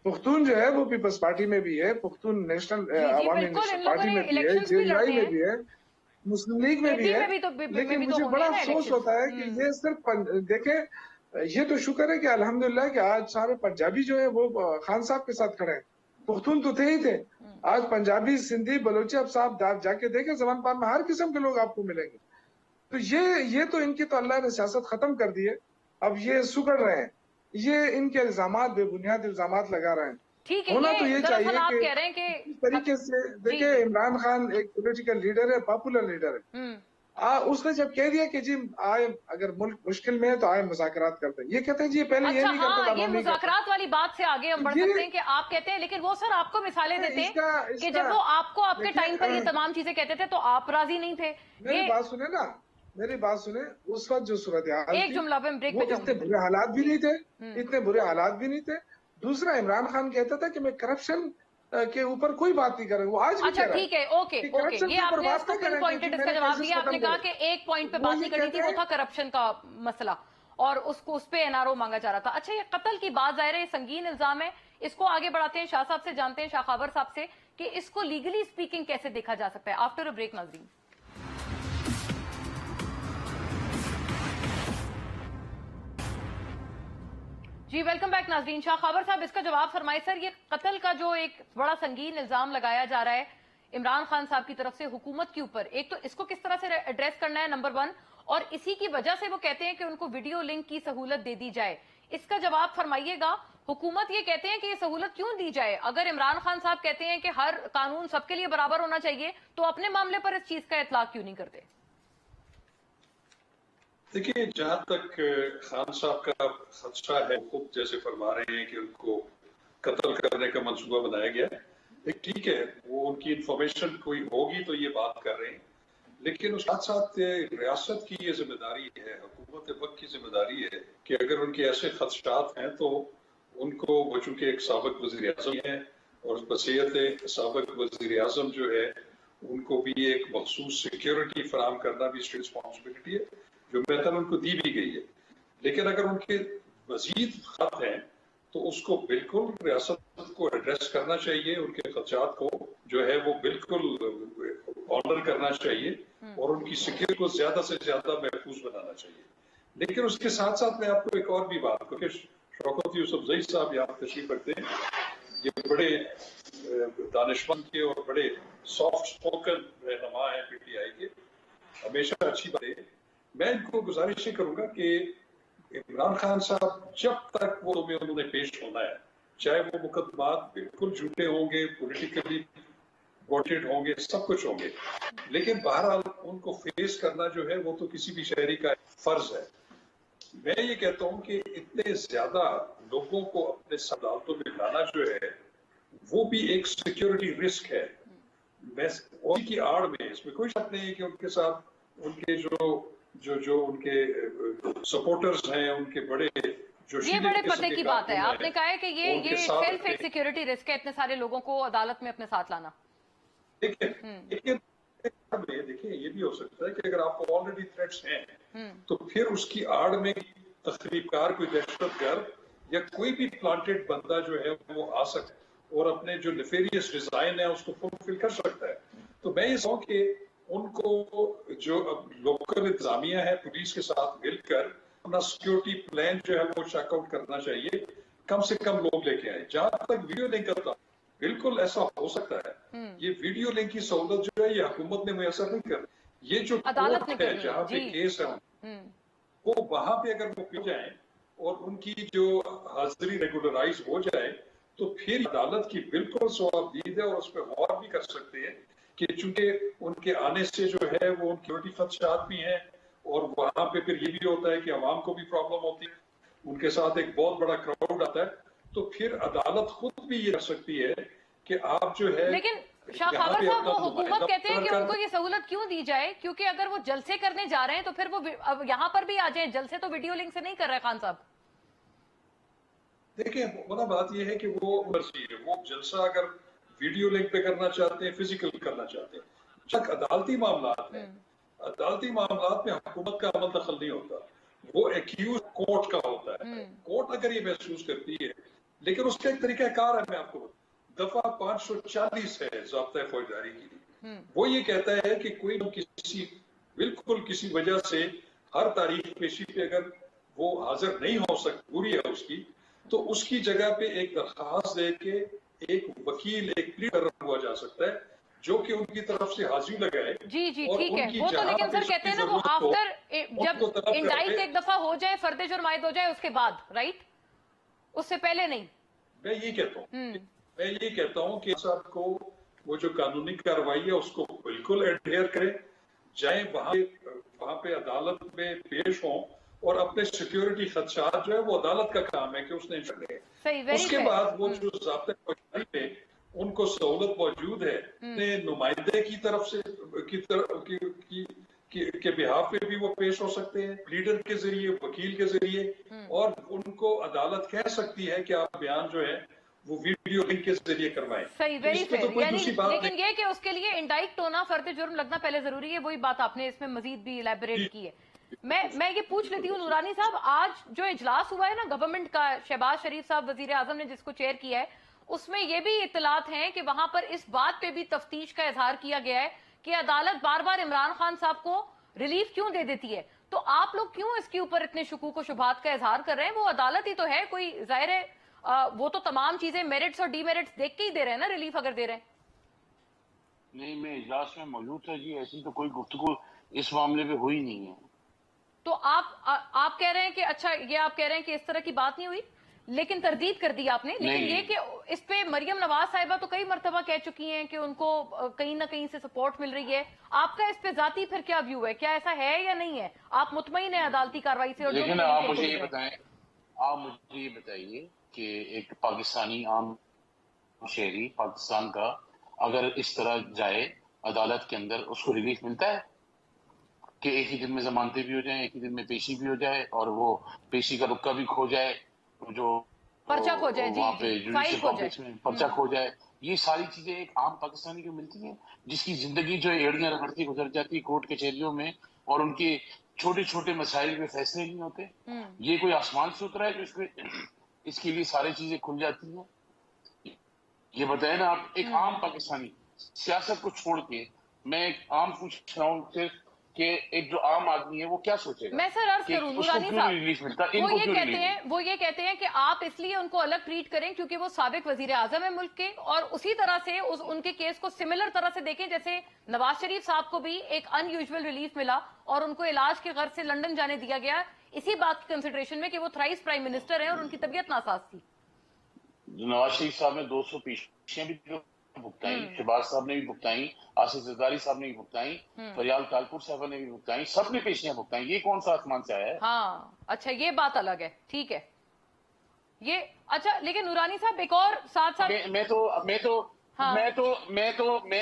पुख्तून जो है वो पीपल्स पार्टी में भी है, पुख्तून नेशनल अवामी पार्टी में भी है, जेएनआई में भी है, मुस्लिम लीग में भी है। लेकिन मुझे बड़ा अफसोस होता है कि ये सिर्फ देखें, ये तो शुक्र है कि अल्हम्दुलिल्लाह कि आज सारे पंजाबी जो है वो खान साहब के साथ खड़े हैं। पुख्तून तो थे ही थे, आज पंजाबी, सिंधी, बलोची, अब साहब जाके देखें जबान पार में हर किस्म के लोग आपको मिलेंगे। तो ये तो इनकी तो अल्लाह ने सियासत खत्म कर दी है। अब ये सुगड़ रहे हैं, ये इनके इल्जामात बेबुनियाद इल्जामात लगा रहे हैं। ठीक है, होना तो ये चाहिए आप कह रहे हैं कि इस तरीके से देखिए इमरान खान एक पॉलिटिकल लीडर है, पॉपुलर लीडर है। उसने जब कह दिया कि जी आए अगर मुल्क मुश्किल में है तो आए मुज़ाकरात करते हैं, ये कहते हैं जी पहले ये नहीं करता था। ये मुज़ाकरात वाली बात से आगे हम बढ़ सकते हैं कि आप कहते हैं, लेकिन वो सर आपको मिसालें देते हैं कि जब वो आपको आपके टाइम पर ये तमाम चीजें कहते थे तो आप राजी नहीं थे। मेरी बात सुने ना, मेरी बात सुने, उस वक्त जो सूरत हाल एक जुमला पे ब्रेक पे इतने बुरे हालात भी नहीं थे, इतने बुरे हालात भी नहीं थे। दूसरा, इमरान खान कहता था कि मैं करप्शन के ऊपर कोई बात नहीं करूंगा, वो आज भी अच्छा ठीक है, ओके ये आपने उसको पिन पॉइंटेड इसका जवाब दिया। आपने कहा कि एक पॉइंट पे बात नहीं करनी थी, वो था करप्शन का मसला और उसको उस पे एनआरओ मांगा जा रहा था। अच्छा, ये कत्ल की बात जाहिर है संगीन इल्जाम है, इसको आगे बढ़ाते हैं, शाह साहब से जानते हैं, शाह खाबर साहब से, कि इसको लीगली स्पीकिंग कैसे देखा जा सकता है। आफ्टर अ ब्रेक नाज़रीन। जी वेलकम बैक नाज़रीन। शाह खाबर साहब इसका जवाब फरमाए सर, ये कत्ल का जो एक बड़ा संगीन इल्जाम लगाया जा रहा है इमरान खान साहब की तरफ से हुकूमत के ऊपर, एक तो इसको किस तरह से एड्रेस करना है नंबर 1, और इसी की वजह से वो कहते हैं कि उनको वीडियो लिंक की सहूलत दे दी जाए, इसका जवाब फरमाइएगा। हुकूमत ये कहते हैं कि ये सहूलत क्यों दी जाए? अगर इमरान खान साहब कहते हैं कि हर कानून सबके लिए बराबर होना चाहिए, तो अपने मामले पर इस चीज का इतलाक क्यों नहीं करते? देखिए, जहां तक खान साहब का खदशा है, खुद जैसे फरमा रहे हैं कि उनको कत्ल करने का मंसूबा बनाया गया है, ठीक है, वो उनकी इंफॉर्मेशन कोई होगी तो ये बात कर रहे हैं, लेकिन उस साथ साथ रियासत की ये जिम्मेदारी है, हुकूमत वक्त की जिम्मेदारी है कि अगर उनके ऐसे खदशात हैं तो उनको, वो चूंकि एक साबिक वज़ीर आज़म है और बसीयत साबिक वज़ीर आज़म जो है उनको भी एक मखसूस सिक्योरिटी फराहम करना भी उसकी रिस्पॉन्सिबिलिटी है, जो बेहतर उनको दी भी गई है। लेकिन अगर उनके मजीद खत हैं तो उसको बिल्कुल रियासत को एड्रेस करना चाहिए, उनके खदशात को जो है वो बिल्कुल ऑनर करना चाहिए और उनकी सिक्योरिटी को ज्यादा से ज्यादा महफूज बनाना चाहिए। लेकिन उसके साथ साथ मैं आपको एक और भी बात कहूँ कि शौकत यूसुफजई साहब यहाँ तशरीफ रखते हैं, ये बड़े दानिशमंद के और बड़े सॉफ्ट स्पोकन रहनुमा है पीटीआई के, हमेशा अच्छी बात है। मैं इनको गुजारिश ये करूंगा कि इमरान खान साहब जब तक वो में उन्होंने पेश होना है, चाहे वो मुकदमात बिल्कुल झूठे होंगे, पॉलिटिकली वोटेड होंगे, सब कुछ होंगे, लेकिन बहरहाल उनको फेस करना जो है वो तो किसी भी शहरी का फर्ज है। मैं ये कहता हूं कि इतने ज्यादा लोगों को अपने अदालतों में लाना जो है वो भी एक सिक्योरिटी रिस्क है। मैं उसी की आड़ में, इसमें कोई शक नहीं है कि उनके साथ उनके जो उनके सपोर्टर्स हैं, उनके बड़े जो ये बड़े पते की बात है, कारकुन आपने हैं, कहा है कि ये उनके साथ सेल्फ एक सिक्योरिटी रिस्क है इतने सारे लोगों को अदालत में अपने साथ लाना। देखिए ये भी हो सकता है कि अगर आपको ऑलरेडी थ्रेट्स हैं तो फिर उसकी आड़ में तखरीबकार, कोई दहशतगर्द या कोई भी प्लांटेड बंदा जो है वो आ सकता है और अपने जो नेफेरियस डिजाइन है उसको फुलफिल कर सकता है। तो मैं ये कहूं कि उनको जो अब लोकल इंतजामिया है पुलिस के साथ मिलकर अपना सिक्योरिटी प्लान जो है वो चेकआउट करना चाहिए, कम से कम लोग लेके आए। जहां तक वीडियो लिंक करता, बिल्कुल ऐसा हो सकता है, ये वीडियो लिंक की सहूलत जो है ये हुकूमत ने मुयसर नहीं कर, ये जो अदालत कोर्ट ने है करनी है, जहाँ पे जी। केस है वो वहां पे अगर वो पहुंच जाए और उनकी जो हाजिरी रेगुलराइज हो जाए तो फिर अदालत की बिल्कुल सवाबदीद है और उस पर गौर भी कर सकते हैं कि चूंकि उनके आने से जो है वो सिक्योरिटी खदशात भी हैं और वहां पे फिर ये भी होता है कि अवाम को भी प्रॉब्लम होती है, उनके साथ एक बहुत बड़ा क्राउड आता है, तो फिर अदालत खुद भी ये कर सकती है कि आप जो है लेकिन शाह यहाँ खबर पे साहब, अपना वो हुकूमत कहते हैं कि कर- उनको ये सहूलत क्यों दी जाए, क्योंकि अगर वो जलसे करने जा रहे हैं तो फिर वो अब यहाँ पर भी आ जाए। जलसे तो वीडियो लिंक से नहीं कर रहे खान साहब। देखिए मतलब बात यह है कि वो मर्जी है, वो जलसा अगर वीडियो लिंक पे करना चाहते हैं, फिजिकल करना चाहते हैं, जब अदालती मामलात में, अदालती मामलात में हुकूमत का अमल दखल नहीं होता, वो एक्यूज कोर्ट का होता है। कोर्ट अगर ये महसूस करती है, लेकिन उसका एक तरीका कार है, मैं आपको दफा 540 है ज़ाब्ता फौजदारी की, वो ये कहता है कि कोई किसी बिल्कुल किसी वजह से हर तारीख पेशी पे अगर वो हाजिर नहीं हो सकती, बुरी है उसकी, तो उसकी जगह पे एक दरखास्त दे के एक वकील, एक प्लीडर हुआ जा सकता है जो कि उनकी तरफ से हाजिरी लगाए। जी जी और ठीक है, उनकी वो तो जहां लेकिन पे सर कहते हैं ना वो जरूरत हो, आफ्टर जब उनको तलब इंडाइट करके- एक दफा हो जाए, फर्द जुर्म आयद हो जाए उसके बाद, राइट, उससे पहले नहीं। मैं ये कहता हूँ कि साहब को वो जो कानूनी कार्रवाई है उसको बिल्कुल एडहेयर करें, जाए वहां पे अदालत में पेश हों और अपने सिक्योरिटी खदशात जो है वो अदालत का काम है कि उसने सही, वेरी उसके फेयर। बाद वो जो ज़ाब्ते फौजदारी में उनको सहूलत मौजूद है, नुमाइंदे की तरफ से के बिहाफ पे भी वो पेश हो सकते हैं, लीडर के जरिए, वकील के जरिए, और उनको अदालत कह सकती है कि आप बयान जो है वो वीडियो लिंक के जरिए करवाएं। सही, तो वेरी इसमें तो फेयर। कोई यानी दूसरी बात लेकिन नहीं। ये कि उसके लिए इंडाइक्ट होना, फर्द जुर्म लगना पहले जरूरी है, वही बात आपने इसमें मजीद भी इलेबोरेट की है। मैं ये पूछ लेती हूँ नूरानी साहब, आज जो इजलास हुआ है ना गवर्नमेंट का, शहबाज शरीफ साहब वजीर आजम ने जिसको चेयर किया है, उसमें ये भी इतलात हैं कि वहां पर इस बात पे भी तफ्तीश का इजहार किया गया है कि अदालत बार बार इमरान खान साहब को रिलीफ क्यों दे देती है। तो आप लोग क्यों इसके ऊपर इतने शुकूक व शुबहात का इजहार कर रहे हैं? वो अदालत ही तो है, कोई जाहिर है वो तो तमाम चीजें मेरिट्स और डीमेरिट्स देख के ही दे रहे हैं ना रिलीफ, अगर दे रहे हैं। नहीं, मैं इजलास में मौजूद था जी, ऐसी तो कोई गुफ्तगू इस मामले पे हुई नहीं है। तो आप कह रहे हैं कि अच्छा, ये आप कह रहे हैं कि इस तरह की बात नहीं हुई, लेकिन तरदीद कर दी आपने। लेकिन ये कि इस पे मरियम नवाज साहिबा तो कई मरतबा कह चुकी हैं कि उनको कहीं ना कहीं से सपोर्ट मिल रही है। आपका इस पे जाती फिर क्या व्यू है? क्या ऐसा है या नहीं है? आप मुतमईन है अदालती कार्रवाई से? और लेकिन आप मुझे ये बताएं, आप मुझे ये बताइए कि एक पाकिस्तानी आम शहरी पाकिस्तान का अगर इस तरह जाए अदालत के अंदर, उसको रिलीफ मिलता है कि एक ही दिन में जमानतें भी हो जाए, एक ही दिन में पेशी भी हो जाए और वो पेशी का रुक्का भी खो जाए, जो पर्चा खो जाए, वहाँ पे जुडिशियल कॉम्प्लेक्स में पर्चा खो जाए, ये सारी चीजें एक आम पाकिस्तानी को मिलती हैं जिसकी जिंदगी जो है एड़ियां रगड़ती गुजर जाती है कोर्ट कचहरियों में और उनके छोटे छोटे मसाइल में फैसले नहीं होते। ये कोई आसमान से उतरा है जो इसके लिए सारी चीजें खुल जाती हैं? ये बताए ना आप, एक आम पाकिस्तानी सियासत को छोड़ के, मैं एक आम पूछ रहा हूँ सिर्फ کہ ایک جو عام آدمی ہے وہ کیا سوچے گا میں سر عرض کہ کروں اس کو نورانی کیوں صاحب، نہیں ریلیف ملتا، ان وہ کو یہ کیوں کہتے ریلیف ہیں وہ یہ کہتے ہیں کہ آپ اس لیے ان کو الگ ٹریٹ کریں کیونکہ وہ سابق وزیر اعظم ہیں ملک کے، اور اسی طرح سے ان کے کیس کو سملر طرح سے دیکھیں جیسے نواز شریف صاحب کو بھی ایک ان یوزول ریلیف ملا اور ان کو علاج کے غرض سے لندن جانے دیا گیا اسی بات کی کنسیڈریشن میں کہ وہ تھرائس پرائم منسٹر ہیں اور ان کی طبیعت ناساز تھی. نواز شریف صاحب نے 200 پیشیاں بھی بھگتائیں، شہباز صاحب نے بھی بھگتائیں، آصف زرداری صاحب نے بھی بھگتائیں، فریال تالپور صاحبہ نے بھی بھگتائیں، سب نے پیشیاں بھگتائیں. یہ کون سا آسمان سے آیا ہے؟ ہاں اچھا یہ بات الگ ہے، ٹھیک ہے یہ اچھا. لیکن نورانی صاحب ایک اور ساتھ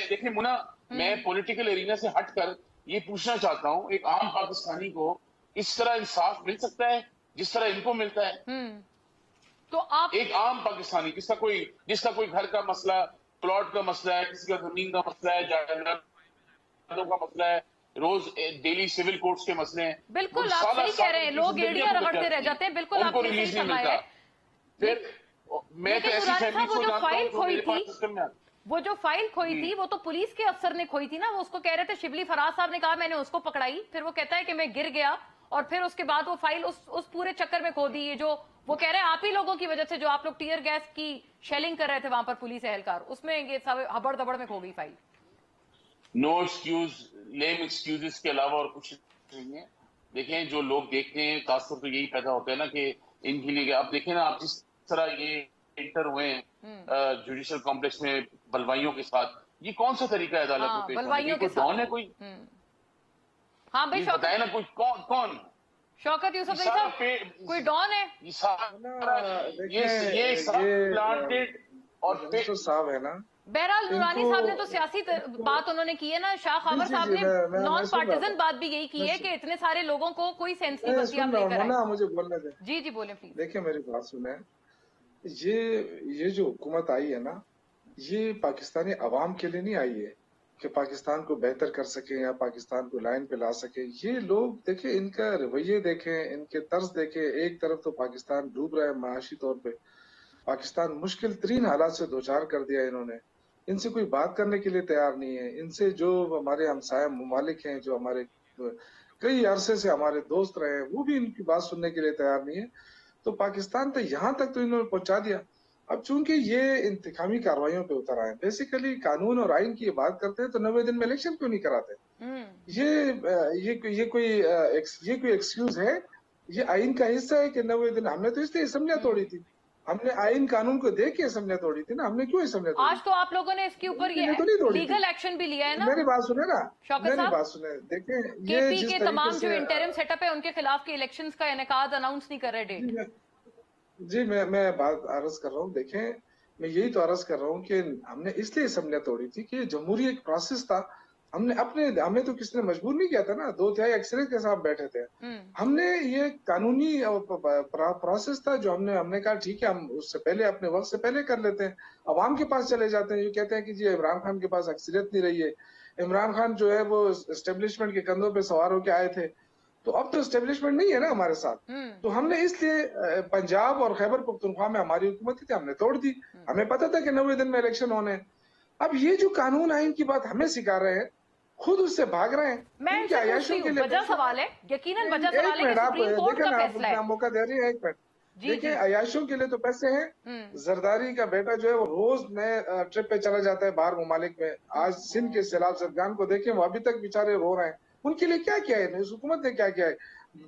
دیکھیں منا، میں پولیٹیکل ایرینا سے ہٹ کر یہ پوچھنا چاہتا ہوں، ایک عام پاکستانی کو اس طرح انصاف مل سکتا ہے جس طرح ان کو ملتا ہے؟ تو آپ ایک عام پاکستانی جس کا کوئی گھر کا مسئلہ، پلاٹ کا مسئلہ ہے، کسی کا زمین کا مسئلہ ہے، جائیدادوں کا مسئلہ ہے، روز ڈیلی سول کورٹس کے مسئلے ہیں، بالکل آپ صحیح کہہ رہے ہیں، لوگ ایڑیاں رگڑتے رہ جاتے ہیں، بالکل ان آپ کو نے صحیح ریلیز نہیں فرمایا ملتا. ہے. پھر میں تو لیکن ایسی نورانی فیملی صاحب وہ کو جو جانتا فائل ہوں جو کھوئی میرے تھی، پاس سسٹم میں آتی. وہ جو فائل کھوئی جی. تھی وہ تو پولیس کے افسر نے کھوئی تھی نا، وہ اس کو کہہ رہے تھے شبلی فراز صاحب نے کہا میں نے اس کو پکڑائی، پھر وہ کہتا ہے کہ میں گر گیا اور پھر اس کے بعد وہ فائل اس پورے چکر میں کھو دی. یہ جو وہ کہہ رہے ہیں آپ ہی لوگوں کی وجہ سے جو آپ لوگ ٹیئر گیس کی شیلنگ کر رہے تھے وہاں پر پولیس اہلکار، اس میں یہ سب ہبڑ دبڑ میں کھو گئی فائل. نو ایکسکیوز، لیم ایکسکیوزز کے علاوہ اور کچھ نہیں ہے. دیکھیں جو لوگ دیکھتے ہیں تاثر تو یہی پیدا ہوتا ہے نا کہ ان کے لیے آپ دیکھیں نا، آپ جس طرح یہ انٹر ہوئے ہیں جوڈیشل کمپلیکس میں بلوائیوں کے ساتھ، یہ کون سا طریقہ ہے عدالت میں پیش ہونے کا؟ بلوائیوں کے کوئی ڈان ہے ساتھ. کوئی؟ ہاں بھائی یہ بتائے نا کوئی کون شوکت یوسف علی صاحب کوئی ڈان ہے؟ یہ سارا یہ سب پلانٹڈ اور منسٹر صاحب ہے نا، بہرحال ان نورانی کو صاحب نے تو سیاسی بات انہوں نے کی ہے نا، شاہ خاور جی صاحب جی نے میں نان سن رہا پارٹیزن تھا، بات بھی یہی کی ہے کہ اتنے سارے لوگوں کو کوئی سینس نہیں میں بنتی، آپ سن رہا لے ہوں. کر آئے. مونا مجھے بولنے دیں. جی جی بولیں پلیز. دیکھیں میری بات سنیں، یہ جو حکومت آئی ہے نا، یہ پاکستانی عوام کے لیے نہیں آئی ہے کہ پاکستان کو بہتر کر سکیں یا پاکستان کو لائن پہ لا سکیں. یہ لوگ دیکھیں ان کا رویے دیکھیں، ان کے طرز دیکھیں. ایک طرف تو پاکستان ڈوب رہا ہے معاشی طور پہ، پاکستان مشکل ترین حالات سے دوچار کر دیا انہوں نے. ان سے کوئی بات کرنے کے لیے تیار نہیں ہے. ان سے جو ہمارے ہمسایہ ممالک ہیں، جو ہمارے کئی عرصے سے ہمارے دوست رہے ہیں، وہ بھی ان کی بات سننے کے لیے تیار نہیں ہے. تو پاکستان تو یہاں تک تو انہوں نے پہنچا دیا. اب چونکہ یہ انتقامی کارروائیوں پہ اتر آئے، بیسیکلی قانون اور آئین کی بات کرتے ہیں تو 90 دن میں الیکشن کیوں نہیں کراتے؟ یہ کوئی ایکسکیوز ہے؟ یہ آئین کا حصہ ہے کہ 90 دن؟ ہم نے تو اس لیے اسمبلیاں توڑی تھی، ہم نے آئین قانون کو دیکھ کے اسمبلیاں توڑی تھی نا. ہم نے کیوں اسمبلیاں توڑی؟ آج تو آپ لوگوں نے اس کے اوپر کے لیے تو نہیں یہ توڑی تھی. لیگل ایکشن بھی لیا ہے نا. میری بات سنیں نا، شوکت میری صاحب، بات سنیں. دیکھیں کے یہ پی جس کے طریقے تمام جو سے انٹرم سیٹ اپ ہے ان کے خلاف کے الیکشنز کا انعقاد اناؤنس نہیں کر رہے ڈیٹ. جی میں بات عرض کر رہا ہوں. دیکھیں میں یہی تو عرض کر رہا ہوں کہ ہم نے اس لیے اسمبلیاں توڑی تھی کہ جمہوری ایک پروسیس تھا. ہمیں تو کسی نے مجبور نہیں کیا تھا نا، 2/3 اکثریت کے ساتھ بیٹھے تھے. ہم نے یہ قانونی پروسیس تھا جو ہم نے کہا ٹھیک ہے، ہم اس سے پہلے اپنے وقت سے پہلے کر لیتے ہیں. عوام کے پاس چلے جاتے ہیں، یہ کہتے ہیں کہ جی عمران خان کے پاس اکثریت نہیں رہی ہے، عمران خان جو ہے وہ اسٹیبلشمنٹ کے کندھوں پہ سوار ہو کے آئے تھے. تو اب تو اسٹیبلشمنٹ نہیں ہے نا ہمارے ساتھ. تو ہم نے اس لیے پنجاب اور خیبر پختونخوا میں ہماری حکومت تھی، ہم نے توڑ دی. ہمیں پتا تھا کہ 90 دن میں الیکشن ہونے ہیں. اب یہ جو قانون آئین کی بات ہمیں سکھا رہے ہیں، خود اس سے بھاگ رہے ہیں. میں ان ان کی سے عیاشوں پوچھتی کے ہوں، لیے وجہ سوال ہے، یقیناً وجہ سوال ایک ہے کہ منٹ آپ سپریم کورٹ دیکھیں کا نا، آپ فیصلہ ہے. موقع دے رہی ہیں. ایک منٹ جی دیکھیں، جی. عیاشوں کے لیے تو پیسے ہیں. زرداری کا بیٹا جو ہے وہ روز نئے ٹرپ پہ چلا جاتا ہے باہر ممالک میں. آج سندھ کے سیلاب زدگان کو دیکھیں، وہ ابھی تک بیچارے رو رہے ہیں. ان کے لیے کیا کیا ہے اس حکومت نے؟ کیا کیا ہے؟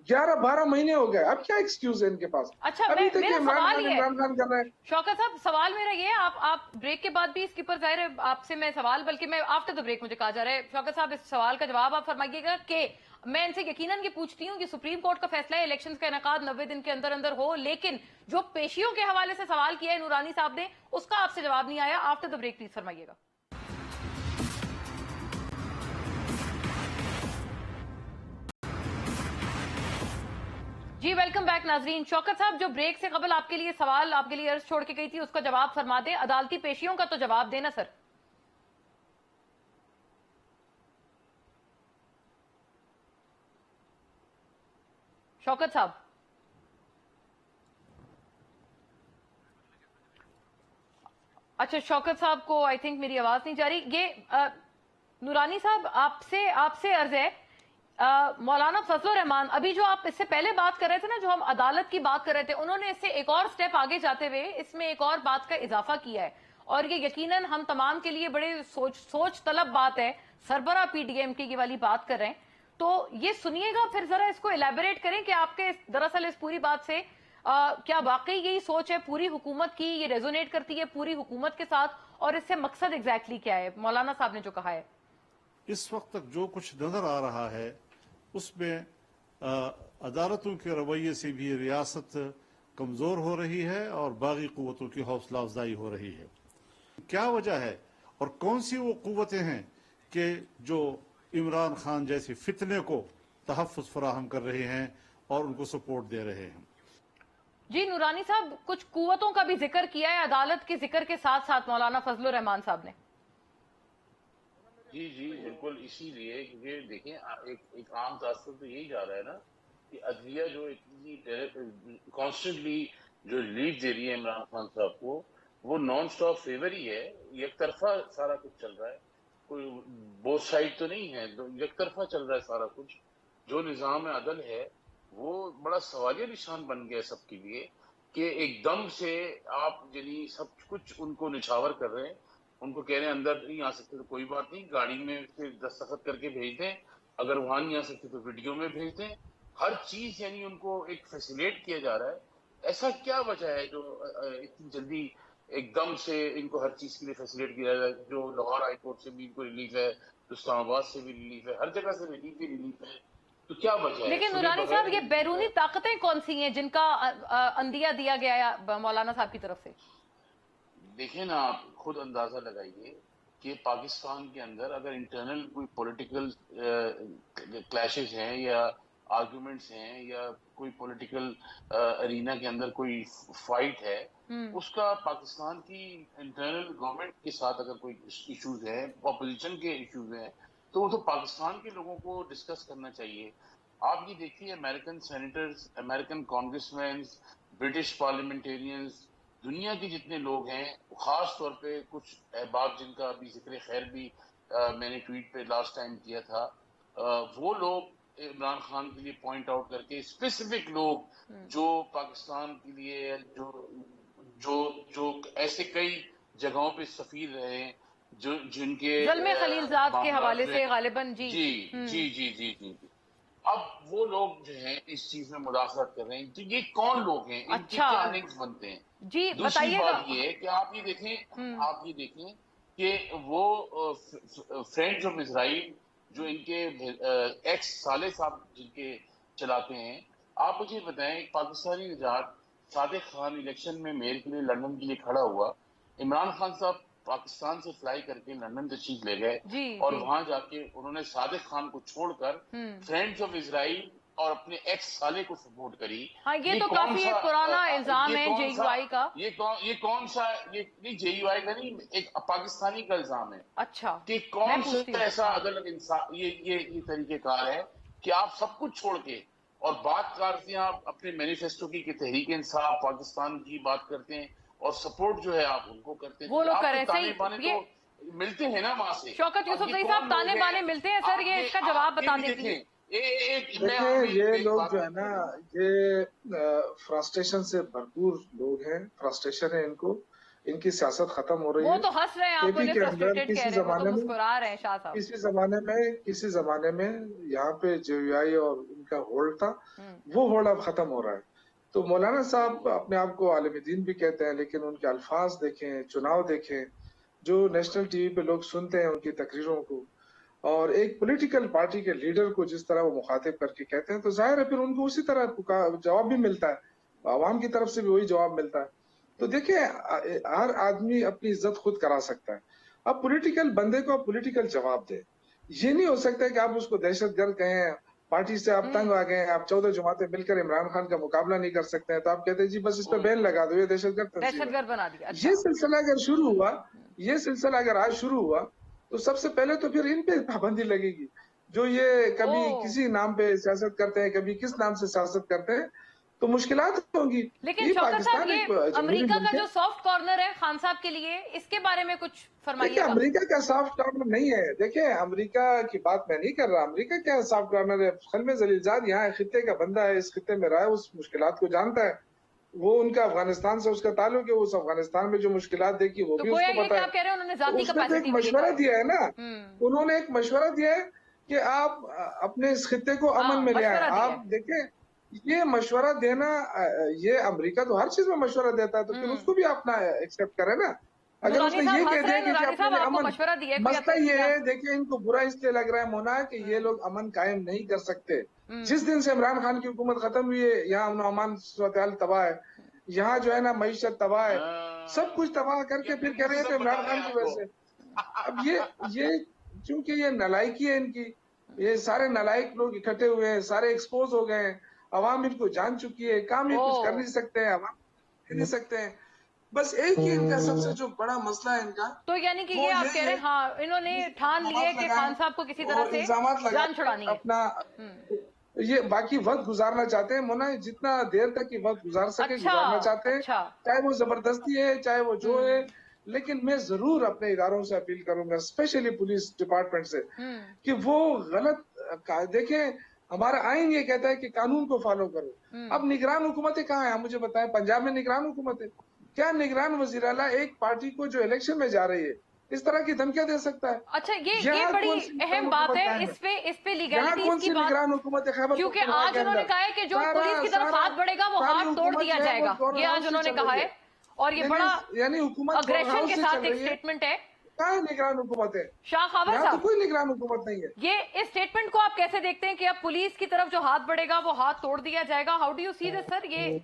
11-12 مہینے ہو گئے. اب کیا ایکسکیوز ہے ان کے پاس؟ اچھا ابھی تک میرا سوال یہ ہے عمران خان کر رہے ہیں. شوکت صاحب، سوال میرا یہ ہے، آپ بریک کے بعد بھی اس کے اوپر ظاہر ہے آپ سے میں سوال، بلکہ میں آفٹر دا بریک مجھے کہا جا رہا ہے شوکت صاحب اس سوال کا جواب آپ فرمائیے گا کہ میں ان سے یقیناً یہ پوچھتی ہوں کہ سپریم کورٹ کا فیصلہ ہے الیکشنز کا انعقاد 90 دن کے اندر اندر ہو، لیکن جو پیشیوں کے حوالے سے سوال کیا ہے نورانی صاحب نے، اس کا آپ سے جواب نہیں آیا. آفٹر دا بریک پلیز فرمائیے گا. جی ویلکم بیک ناظرین. شوکت صاحب، جو بریک سے قبل آپ کے لیے سوال آپ کے لیے عرض چھوڑ کے گئی تھی اس کا جواب فرما دیں. عدالتی پیشیوں کا تو جواب دینا سر. شوکت صاحب، اچھا شوکت صاحب کو آئی تھنک میری آواز نہیں جا رہی. یہ نورانی صاحب آپ سے عرض ہے، मौलाना फजलुर रहमान, अभी जो आप इससे पहले बात कर रहे थे ना, जो हम अदालत की बात कर रहे थे, उन्होंने इससे एक और स्टेप आगे जाते हुए इसमें एक और बात का इजाफा किया है, और ये यकीनन हम तमाम के लिए बड़े सोच तलब बात है। सरबरा पीडीएमके की वाली बात कर रहे हैं, तो ये सुनिएगा, फिर जरा इसको इलेबोरेट करें कि आपके दरअसल इस पूरी बात से क्या वाकई यही सोच है पूरी हुकूमत की, ये रेजोनेट करती है पूरी हुकूमत के साथ, और इससे मकसद एग्जैक्टली क्या है मौलाना साहब ने जो कहा है? इस वक्त तक जो कुछ नजर आ रहा है उसमें अदालतों के रवैये से भी रियासत कमजोर हो रही है और बागी कुव्वतों की हौसला अफजाई हो रही है। क्या वजह है और कौन सी वो कुव्वतें हैं कि जो इमरान खान जैसे फितने को तहफ़्फ़ुज़ फराहम कर रहे हैं और उनको सपोर्ट दे रहे हैं? जी नूरानी साहब, कुछ कुव्वतों का भी जिक्र किया है अदालत के जिक्र के साथ साथ मौलाना फजलुर रहमान साहब ने। जी जी बिल्कुल, इसीलिए क्योंकि देखें एक आम तासुर तो यही जा रहा है ना कि अदलिया जो इतनी कॉन्स्टेंटली जो रिलीफ दे रही है इमरान खान साहब को, वो नॉन स्टॉप फेवर ही है, एक तरफा सारा कुछ चल रहा है, कोई बोथ साइड तो नहीं है, एक तरफा चल रहा है सारा कुछ। जो निज़ाम अदल है वो बड़ा सवालिया निशान बन गया सबके लिए कि एकदम से आप यानी सब कुछ उनको निछावर कर रहे हैं, उनको कह रहे हैं अंदर नहीं आ सकते तो कोई बात नहीं, गाड़ी में से दस्तखत करके भेज दें, अगर वहां नहीं आ सकते तो वीडियो में भेज दें, हर चीज यानी उनको एक फैसिलिटेट किया जा रहा है। ऐसा क्या वजह है जो इतनी जल्दी एकदम से इनको हर चीज के लिए फैसिलिटेट किया जा रहा है? जो लाहौर हाई कोर्ट से भी इनको रिलीफ है, इस्लामाबाद से भी रिलीफ है, हर जगह से रिलीफ है, तो क्या वजह है? लेकिन नूरानी साहब, ये बैरूनी ताकतें कौन सी हैं जिनका अंदिया दिया गया है मौलाना साहब की तरफ से? देखिए ना, आप खुद अंदाजा लगाइए कि पाकिस्तान के अंदर अगर इंटरनल कोई पॉलिटिकल क्लैशेस हैं या आर्गुमेंट्स हैं या कोई पॉलिटिकल अरीना के अंदर कोई फाइट है, उसका पाकिस्तान की इंटरनल गवर्नमेंट के साथ अगर कोई इश्यूज है, अपोजिशन के इश्यूज हैं, तो वो तो पाकिस्तान के लोगों को डिस्कस करना चाहिए। आप ये देखिए, American senators, American congressman, British parliamentarians, दुनिया के जितने लोग हैं, खास तौर पे कुछ अहबाब जिनका अभी जिक्र खैर भी मैंने ट्वीट पे लास्ट टाइम किया था, वो लोग इमरान खान के लिए पॉइंट आउट करके स्पेसिफिक लोग जो पाकिस्तान के लिए जो ऐसे कई जगहों पे सफीर रहे, जो जिनके ज़ल्मे खलीलजाद के हवाले से गालिबन जी जी जी जी जी जी अब वो लोग जो हैं इस चीज में मुदाखलत कर रहे हैं। तो ये कौन लोग हैं, इनके अच्छा। क्या लिंक्स बनते हैं? जी दूसरी बताइएगा। बात ये है कि आप ये देखें कि वो फ्रेंड्स ऑफ इजराइल जो इनके एक्स साले साहब जिनके चलाते हैं, आप मुझे बताएं, पाकिस्तानी निजात सादिक खान इलेक्शन में मेयर के लिए लंदन के लिए खड़ा हुआ, इमरान खान साहब पाकिस्तान से फ्लाई करके लंदन तशरीफ ले गए और वहां जाके उन्होंने सादिक खान को छोड़कर फ्रेंड्स ऑफ इजराइल और अपने एक्स साले को सपोर्ट करी। हाँ, ये तो काफी एक पुराना इल्जाम है जेयूआई का। ये कौन सा, ये नहीं जेयूआई का नहीं, एक पाकिस्तानी का इल्जाम है। अच्छा, कि कौन सा ऐसा अदल इंसान ये तरीकेकार है कि आप सब कुछ छोड़ के और बात करते हैं, आप अपने मैनिफेस्टो की कि तहरीक इंसाफ पाकिस्तान की बात करते हैं और सपोर्ट जो है आप उनको करते हैं। वो लोग कर रहे ताने बाने तो मिलते हैं ना वहां से। शौकत यूसुफजई साहब, ताने बाने मिलते हैं सर, ये इसका जवाब बता दीजिए। देखिए, ये लोग जो है ना, ये फ्रस्ट्रेशन से भरपूर लोग हैं, फ्रस्ट्रेशन है इनको, इनकी सियासत खत्म हो रही है। वो तो हंस रहे हैं, आपको के अंदर किसी जमाने में मुस्कुरा रहे हैं शाह साहब। किसी जमाने में यहाँ पे जेयूआई और उनका होल्ड था, वो होल्ड अब खत्म हो रहा है। तो मौलाना साहब अपने आप को आलिम दीन भी कहते हैं, लेकिन उनके अल्फाज देखें, चुनाव देखें, जो नेशनल टीवी पे लोग सुनते हैं उनकी तकरीरों को, और एक पॉलिटिकल पार्टी के लीडर को जिस तरह वो मुखातिब करके कहते हैं, तो जाहिर है फिर उनको उसी तरह जवाब भी मिलता है, आवाम की तरफ से भी वही जवाब मिलता है। तो देखिए, हर आदमी अपनी इज्जत खुद करा सकता है। अब पॉलिटिकल बंदे को आप पॉलिटिकल जवाब दे, ये नहीं हो सकता है कि आप उसको दहशतगर्द कहें, पार्टी से आप तंग आ गए, आप 14 जमातें मिलकर इमरान खान का मुकाबला नहीं कर सकते हैं, तो आप कहते हैं जी बस इस पर बैन लगा दो, ये दहशतगर्द बना दिया। अच्छा। ये सिलसिला अगर आज शुरू हुआ तो सबसे पहले तो फिर इन पे पाबंदी लगेगी, जो ये कभी किसी नाम पे सियासत करते हैं, कभी किस नाम से सियासत करते हैं। तो मुश्किलात होंगी। लेकिन ये शौकत साहब, पाकिस्तान ये एक जमहूरी अमेरिका मुल्क का है। जो सॉफ्ट कॉर्नर है खान साहब के लिए, इसके बारे में कुछ देखिए फरमाइएगा। अमेरिका का सॉफ्ट कॉर्नर नहीं है। देखिए अमेरिका की बात मैं नहीं कर रहा, अमेरिका क्या सॉफ्ट कॉर्नर है। खलमे जलीलजाद यहाँ खित्ते का बंदा है, इस खित्ते में रहा है, उस मुश्किलात को जानता है। वो उनका अफगानिस्तान से उसका ताल्लुक है, उस अफगानिस्तान में जो मुश्किलात देखी वो तो भी गोया उसको ये कि पता आप कह रहे हैं उन्होंने है। जाती उसने तो एक कैपेसिटी में ये मशवरा कहा है। दिया है ना, हम्म। उन्होंने एक मशवरा दिया है कि आप अपने इस खित्ते को हाँ, अमन में ले आए। मशवरा दिया है। आप देखें ये मशवरा देना, ये अमेरिका तो हर चीज में मशवरा देता है, तो फिर उसको भी अपना एक्सेप्ट करे ना। अगर नूरानी उसने साहब ये हंस कह रहे दिया हैं, कि नूरानी साहब अपने आपको अमन, मशवरा दिया है, कोई मसला आपत्ति ये नहीं? है, देखिए इनको बुरा इसलिए लग रहा है मोना कि ये लोग अमन कायम नहीं कर सकते। जिस दिन से इमरान खान की हुकूमत खत्म हुई है, यहाँ अमन अमान सूरत-ए-हाल तबाह है, यहाँ जो है ना मईशत तबाह है, सब कुछ तबाह करके फिर कह रहे हैं तो इमरान खान की वजह से। अब ये क्योंकि ये नालायकी है इनकी, ये सारे नालायक लोग इकट्ठे हुए हैं, सारे एक्सपोज हो गए हैं, अवाम इनको जान चुकी है, काम ये कुछ कर नहीं सकते हैं, अवाम दे नहीं सकते हैं। बस एक ही इनका सबसे जो बड़ा मसला है इनका, तो यानी कि वो ये आप यही कह रहे है हैं, हाँ, इन्होंने ठान लिए कि लगाएं खान साहब को किसी तरह और से इल्जामात लगाएं, जान छुड़ानी है। अपना ये बाकी वक्त गुजारना चाहते हैं मोना, जितना देर तक ये वक्त गुजार सके अच्छा, गुजारना चाहते हैं, अच्छा। चाहे वो जबरदस्ती है, चाहे वो जो है। लेकिन मैं जरूर अपने इदारों से अपील करूंगा, स्पेशली पुलिस डिपार्टमेंट से, कि वो गलत देखें, हमारा आइन ये कहता है कि कानून को फॉलो करो। अब निगरान हुकूमतें कहाँ है, आप मुझे बताएं। पंजाब में निगरान हुकूमत है क्या? निगरान वजीर आला एक पार्टी को जो इलेक्शन में जा रही है इस तरह की धमकियां दे सकता है? अच्छा, ये यहाँ बड़ी कौन सी निगरान अहम बात हुकूमत है। कायम इस पे यहाँ लीगैलिटीज कौन की सी बात, निगरान हुकूमत है? खैबर क्योंकि पख्तूनख्वा आज के उन्होंने अंदर कहा है कि जो पुलिस की तरफ हाथ बढ़ेगा वो हाथ तोड़ दिया जाएगा, ये आज उन्होंने कहा है। और ये बड़ा यानी हुकूमत अग्रेशन के साथ एक स्टेटमेंट है। कहाँ निगरान हुकूमत है? शाह खावर यहाँ तो साहब, कोई निगरान हुकूमत नहीं है। ये इस स्टेटमेंट को आप कैसे देखते हैं कि अब पुलिस की तरफ जो हाथ बढ़ेगा वो हाथ तोड़ दिया जाएगा? How do you see this sir? ये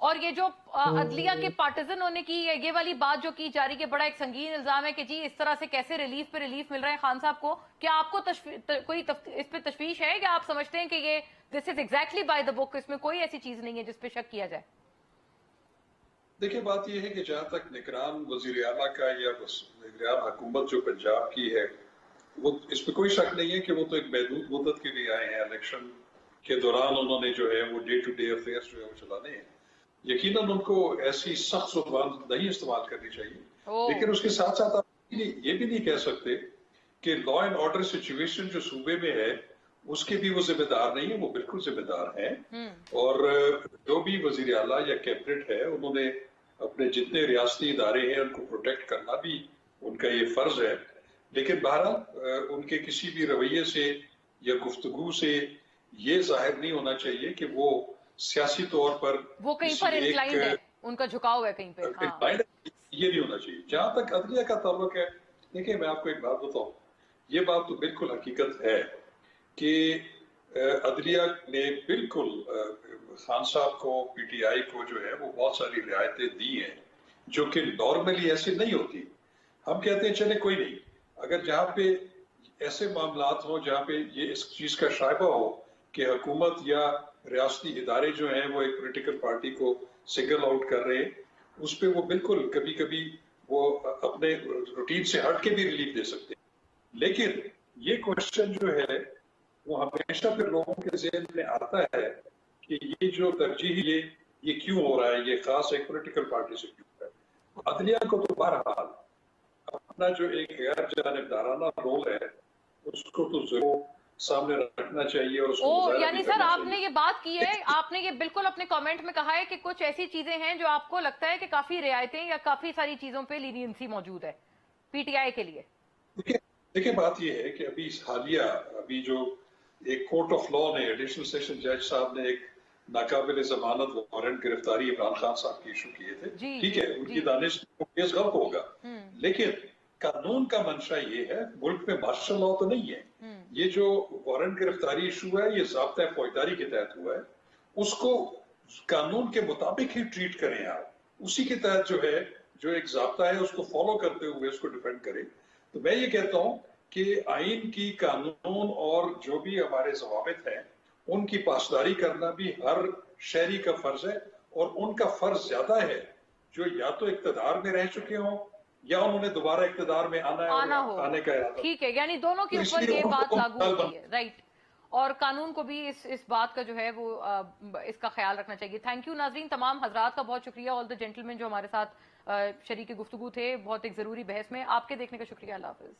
और ये जो अदलिया के पार्टिजन होने की ये वाली बात जो की जा रही है, बड़ा एक संगीन इल्जाम है कि जी इस तरह से कैसे रिलीफ पे रिलीफ मिल रहा है खान साहब को। क्या आपको कोई इस पे तशवीश है, या आप समझते हैं कि ये this is exactly by the book, इसमें कोई ऐसी चीज नहीं है जिस पे शक किया जाए? देखिए बात यह है कि जहां तक निगरान वजीर आला का या निगरान हुकूमत जो पंजाब की है, वो इसमें कोई शक नहीं है कि वो तो एक महदूद मुद्दत के लिए आए हैं। इलेक्शन के दौरान उन्होंने जो है वो डे टू डे अफेयर्स जो है वो चलाने हैं। यकीनन उनको ऐसी सख्त जुबान नहीं इस्तेमाल करनी चाहिए, लेकिन उसके साथ साथ आप ये भी नहीं कह सकते कि लॉ एंड ऑर्डर सिचुएशन जो सूबे में है उसके भी वो जिम्मेदार नहीं है। वो बिल्कुल जिम्मेदार हैं। और जो भी वजीर आला या कैबिनेट है, उन्होंने अपने जितने रियासती इदारे हैं उनको प्रोटेक्ट करना भी उनका ये फर्ज है। लेकिन बहरहाल उनके किसी भी रवैये से या गुफ्तगू से ये जाहिर नहीं होना चाहिए कि वो सियासी तौर पर वो कहीं पर इंक्लाइंड है, उनका झुकाव है कहीं पे। हाँ। ये नहीं होना चाहिए। जहां तक अदलिया का ताल्लुक है, देखिए मैं आपको एक बात बताऊं, ये बात तो बिल्कुल हकीकत है कि अदलिया ने बिल्कुल खान साहब को, पीटीआई को जो है वो बहुत सारी रियायतें दी हैं जो कि नॉर्मली ऐसे नहीं होती। हम कहते हैं चले कोई नहीं, अगर जहाँ पे ऐसे मामलात हो जहाँ पे ये इस चीज का शायबा हो कि हुकूमत या रियासती इदारे जो हैं वो एक पॉलिटिकल पार्टी को सिंगल आउट कर रहे हैं, उस पर वो बिल्कुल कभी कभी वो अपने रूटीन से हट के भी रिलीफ दे सकते हैं। लेकिन ये क्वेश्चन जो है वो हमेशा फिर लोगों के ज़हन में आता है कि ये जो तरजीह ये क्यों हो रहा है, ये खास एक पॉलिटिकल पार्टी से क्यों हो रहा है। अदलिया को तो बहरहाल अपना जो एक गैर जानिबदाराना रोल है उसको तो जरूर सामने रखना चाहिए और उसको यानी सर आपने ये बात की है, आपने ये बिल्कुल अपने कमेंट में कहा है कि कुछ ऐसी चीजें हैं जो आपको लगता है कि काफी रियायतें या काफी सारी चीजों पे लीनियंसी मौजूद है पीटीआई के लिए। देखिए बात ये है कि अभी जो एक कोर्ट ऑफ लॉ ने, एडिशनल सेशन जज साहब ने एक नाकाबिल जमानत वारंट गिरफ्तारी इमरान खान साहब की इशू किए थे। ठीक है, उनकी दानिश केस गलत होगा, लेकिन कानून का मंशा ये है, मुल्क में मार्शल लॉ तो नहीं है। ये जो वारंट गिरफ्तारी इशू है ये ज़ाब्ता फौजदारी के तहत हुआ है, उसको कानून के मुताबिक ही ट्रीट करें आप, उसी के तहत जो है जो एक ज़ाब्ता है उसको फॉलो करते हुए उसको डिफेंड करें। तो मैं ये कहता हूँ कि आइन की, कानून और जो भी हमारे ज़वाबित हैं उनकी पासदारी करना भी हर शहरी का फर्ज है, और उनका फर्ज ज्यादा है जो या तो इक़्तिदार में रह चुके हों या उन्होंने दोबारा इक़्तिदार में आना हो। ठीक है, यानी दोनों के ऊपर ये बात लागू होती है, राइट। اور قانون کو بھی اس بات کا جو ہے وہ اس کا خیال رکھنا چاہیے. تھینک یو ناظرین, تمام حضرات کا بہت شکریہ, آل دا جینٹلمین جو ہمارے ساتھ شریک گفتگو تھے بہت ایک ضروری بحث میں. آپ کے دیکھنے کا شکریہ. اللہ حافظ.